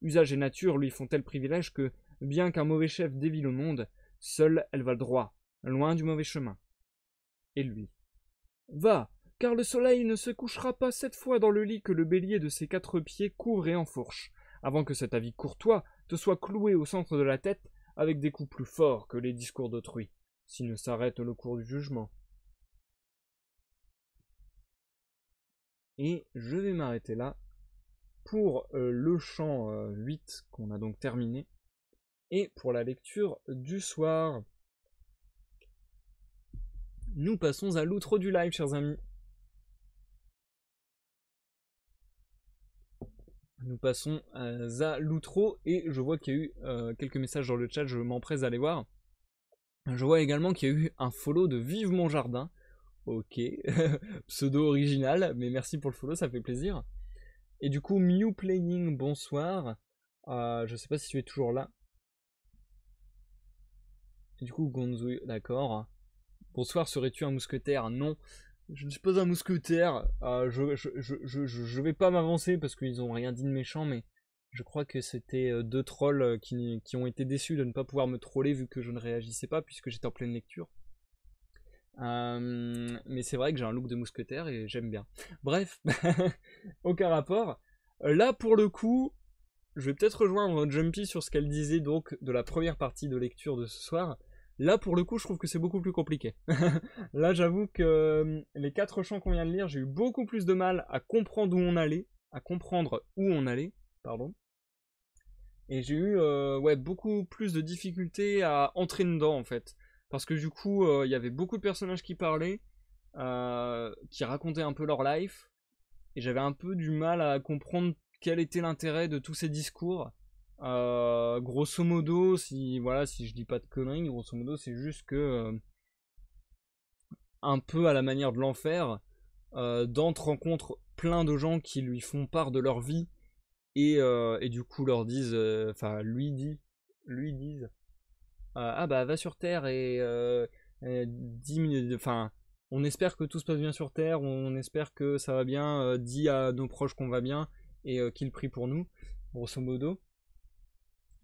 Usage et nature lui font tel privilège que, bien qu'un mauvais chef dévie le monde, seule elle va droit, loin du mauvais chemin. Et lui. Va, car le soleil ne se couchera pas 7 fois dans le lit que le bélier de ses 4 pieds couvre et enfourche, avant que cet avis courtois te soit cloué au centre de la tête avec des coups plus forts que les discours d'autrui, s'il ne s'arrête le cours du jugement. Et je vais m'arrêter là pour le chant 8 qu'on a donc terminé, et pour la lecture du soir. Nous passons à l'outro du live, chers amis. Nous passons à l'outro, et je vois qu'il y a eu quelques messages dans le chat, je m'empresse d'aller voir. Je vois également qu'il y a eu un follow de Vive Mon Jardin. Ok, pseudo original, mais merci pour le follow, ça fait plaisir. Et du coup, Mew Playing, bonsoir. Je sais pas si tu es toujours là. Et du coup, Gonzo, d'accord. Bonsoir, serais-tu un mousquetaire? Non, je ne suis pas un mousquetaire. Je vais pas m'avancer parce qu'ils ont rien dit de méchant, mais Je crois que c'était deux trolls qui ont été déçus de ne pas pouvoir me troller vu que je ne réagissais pas puisque j'étais en pleine lecture. Mais c'est vrai que j'ai un look de mousquetaire et j'aime bien. Bref, aucun rapport. Là, pour le coup, je vais peut-être rejoindre Jumpy sur ce qu'elle disait donc de la première partie de lecture de ce soir. Là, pour le coup, je trouve que c'est beaucoup plus compliqué. Là, j'avoue que les 4 chants qu'on vient de lire, j'ai eu beaucoup plus de mal à comprendre où on allait, pardon. Et j'ai eu ouais, beaucoup plus de difficultés à entrer dedans en fait. Parce que du coup, il y avait beaucoup de personnages qui parlaient, qui racontaient un peu leur life, et j'avais un peu du mal à comprendre quel était l'intérêt de tous ces discours. Grosso modo, si je dis pas de conneries, grosso modo, c'est juste que un peu à la manière de l'enfer, Dante rencontre plein de gens qui lui font part de leur vie et du coup leur disent, lui disent, ah bah va sur Terre et 10 minutes, enfin on espère que tout se passe bien sur Terre, on espère que ça va bien, dis à nos proches qu'on va bien et qu'ils prient pour nous, grosso modo.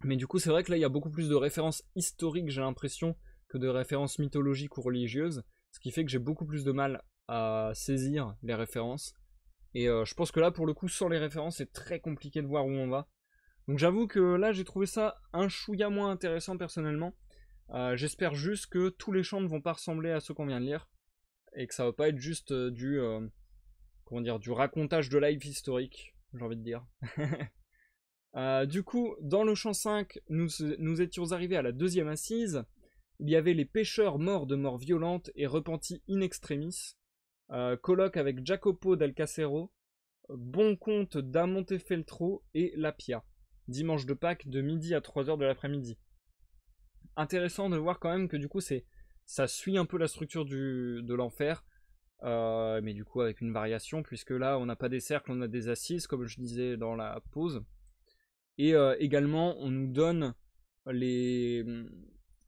Mais du coup c'est vrai que là il y a beaucoup plus de références historiques j'ai l'impression que de références mythologiques ou religieuses, ce qui fait que j'ai beaucoup plus de mal à saisir les références. Et je pense que là pour le coup sans les références c'est très compliqué de voir où on va. Donc j'avoue que là j'ai trouvé ça un chouïa moins intéressant personnellement. J'espère juste que tous les chants ne vont pas ressembler à ceux qu'on vient de lire et que ça va pas être juste du racontage de life historique, j'ai envie de dire. Du coup, dans le chant 5, nous étions arrivés à la deuxième assise. Il y avait les pêcheurs morts de mort violente et repentis in extremis. Colloque avec Jacopo del Casero, Bon Comte da Montefeltro et Lapia. Dimanche de Pâques de midi à 3h de l'après-midi. Intéressant de voir quand même que du coup ça suit un peu la structure de l'enfer, mais du coup avec une variation, puisque là on n'a pas des cercles, on a des assises, comme je disais dans la pause. Et également on nous donne les,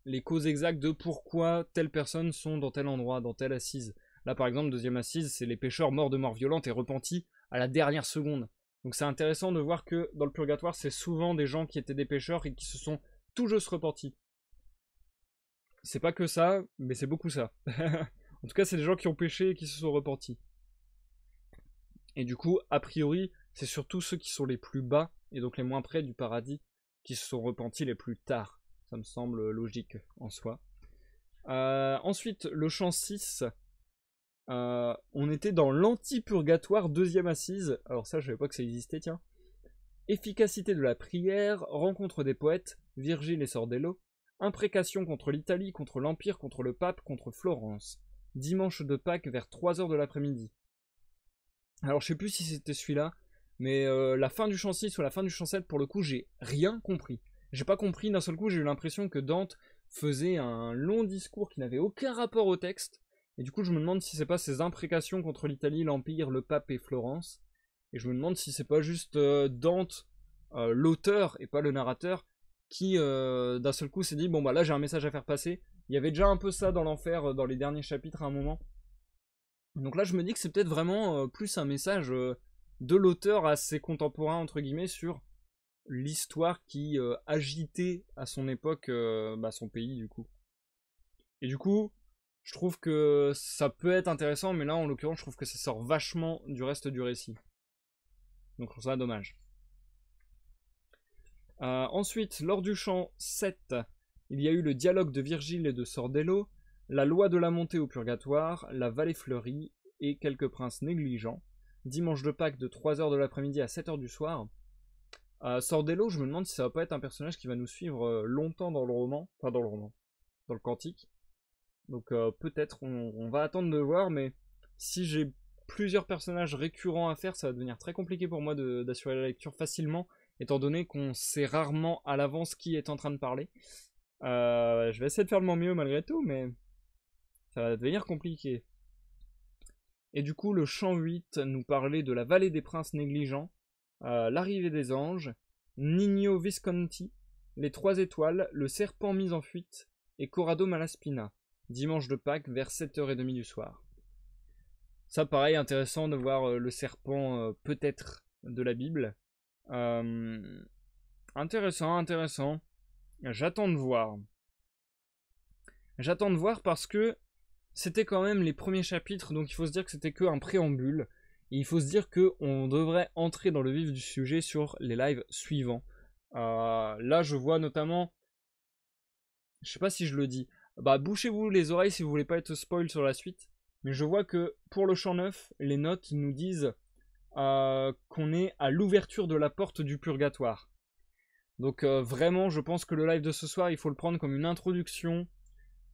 les causes exactes de pourquoi telles personnes sont dans tel endroit, dans telle assise. Là par exemple, deuxième assise, c'est les pécheurs morts de mort violente et repentis à la dernière seconde. Donc c'est intéressant de voir que dans le purgatoire, c'est souvent des gens qui étaient des pécheurs et qui se sont tout juste repentis. C'est pas que ça, mais c'est beaucoup ça. En tout cas, c'est des gens qui ont péché et qui se sont repentis. Et du coup, a priori, c'est surtout ceux qui sont les plus bas, et donc les moins près du paradis, qui se sont repentis les plus tard. Ça me semble logique en soi. Ensuite, le chant 6. On était dans l'anti-purgatoire, deuxième assise. Alors ça, je savais pas que ça existait, tiens. Efficacité de la prière, rencontre des poètes, Virgile et Sordello. Imprécation contre l'Italie, contre l'Empire, contre le pape, contre Florence. Dimanche de Pâques vers 3h de l'après-midi. Alors je sais plus si c'était celui-là, mais la fin du chant 6 ou la fin du chant 7, pour le coup, j'ai rien compris. J'ai pas compris, d'un seul coup, j'ai eu l'impression que Dante faisait un long discours qui n'avait aucun rapport au texte. Et du coup, je me demande si c'est pas ces imprécations contre l'Italie, l'Empire, le pape et Florence. Et je me demande si c'est pas juste Dante, l'auteur et pas le narrateur, qui d'un seul coup s'est dit bon bah là j'ai un message à faire passer. Il y avait déjà un peu ça dans l'enfer dans les derniers chapitres à un moment. Donc là je me dis que c'est peut-être vraiment plus un message de l'auteur à ses contemporains entre guillemets sur l'histoire qui agitait à son époque son pays du coup. Et du coup je trouve que ça peut être intéressant, mais là en l'occurrence je trouve que ça sort vachement du reste du récit. Donc je trouve ça dommage. Ensuite, lors du chant 7, il y a eu le dialogue de Virgile et de Sordello, la loi de la montée au purgatoire, la vallée fleurie et quelques princes négligents. Dimanche de Pâques de 3h de l'après-midi à 7h du soir. Sordello, je me demande si ça va pas être un personnage qui va nous suivre longtemps dans le roman, enfin dans le roman, dans le cantique. Donc peut-être on va attendre de voir, mais si j'ai plusieurs personnages récurrents à faire, ça va devenir très compliqué pour moi d'assurer la lecture facilement, étant donné qu'on sait rarement à l'avance qui est en train de parler. Je vais essayer de faire de mon mieux malgré tout, mais ça va devenir compliqué. Et du coup, le chant 8 nous parlait de la vallée des princes négligents, l'arrivée des anges, Nino Visconti, les 3 étoiles, le serpent mis en fuite et Corrado Malaspina. Dimanche de Pâques vers 7h30 du soir. Ça pareil, intéressant de voir le serpent peut-être de la Bible. Intéressant, intéressant. J'attends de voir. J'attends de voir parce que c'était quand même les premiers chapitres, donc il faut se dire que c'était qu'un préambule. Et il faut se dire qu'on devrait entrer dans le vif du sujet sur les lives suivants. Là, je vois notamment, je sais pas si je le dis, bah bouchez-vous les oreilles si vous voulez pas être spoil sur la suite. Mais je vois que pour le champ neuf, les notes nous disent qu'on est à l'ouverture de la porte du purgatoire. Donc vraiment, je pense que le live de ce soir, il faut le prendre comme une introduction,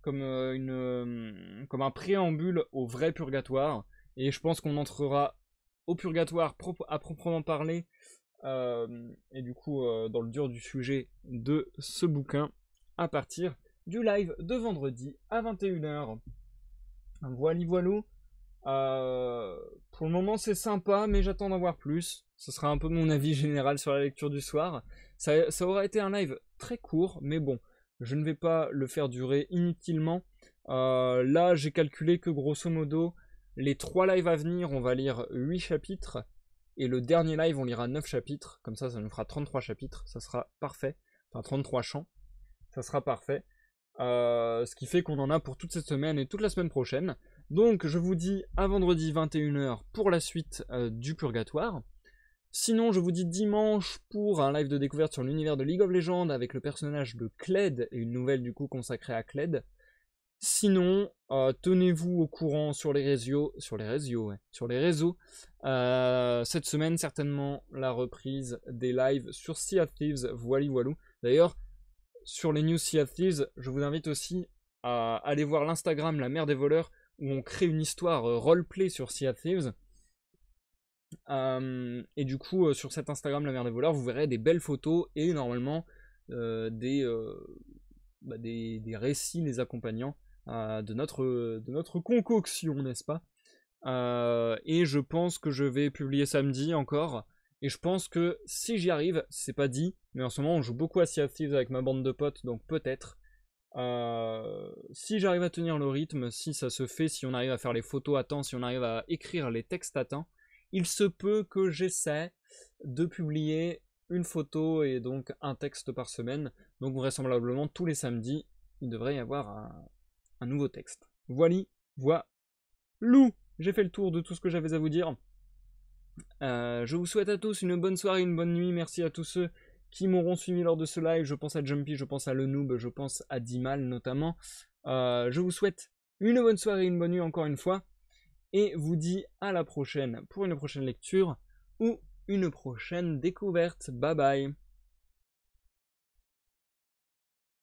comme un préambule au vrai purgatoire. Et je pense qu'on entrera au purgatoire à proprement parler, et du coup dans le dur du sujet de ce bouquin à partir du live de vendredi à 21h. Voilà, voilou. Pour le moment c'est sympa, mais j'attends d'en voir plus. Ce sera un peu mon avis général sur la lecture du soir. Ça aura été un live très court, mais bon, je ne vais pas le faire durer inutilement. Là, j'ai calculé que grosso modo, les 3 lives à venir, on va lire 8 chapitres. Et le dernier live, on lira 9 chapitres. Comme ça nous fera 33 chapitres. Ça sera parfait. Enfin, 33 chants. Ça sera parfait. Ce qui fait qu'on en a pour toute cette semaine et toute la semaine prochaine. Donc, je vous dis à vendredi 21h pour la suite du Purgatoire. Sinon, je vous dis dimanche pour un live de découverte sur l'univers de League of Legends avec le personnage de Kled et une nouvelle du coup consacrée à Kled. Sinon, tenez-vous au courant sur les réseaux, cette semaine, certainement la reprise des lives sur Sea of Thieves, voilou. D'ailleurs, sur les news Sea of Thieves, je vous invite aussi à aller voir l'Instagram La Mer des Voleurs, où on crée une histoire roleplay sur Sea of Thieves. Et du coup, sur cet Instagram La Mer des Voleurs, vous verrez des belles photos et normalement des récits les accompagnant de notre concoction, n'est-ce pas? Et je pense que je vais publier samedi encore. Et je pense que si j'y arrive, c'est pas dit, mais en ce moment on joue beaucoup à Sea of Thieves avec ma bande de potes, donc peut-être. Si j'arrive à tenir le rythme, si ça se fait, si on arrive à faire les photos à temps, si on arrive à écrire les textes à temps, il se peut que j'essaie de publier une photo et donc un texte par semaine. Donc vraisemblablement tous les samedis, il devrait y avoir un nouveau texte. Voilou. J'ai fait le tour de tout ce que j'avais à vous dire. Je vous souhaite à tous une bonne soirée, une bonne nuit. Merci à tous ceux qui m'auront suivi lors de ce live. Je pense à Jumpy, je pense à Le Noob, je pense à Dimal notamment. Je vous souhaite une bonne soirée, une bonne nuit encore une fois. Et vous dis à la prochaine pour une prochaine lecture ou une prochaine découverte. Bye bye.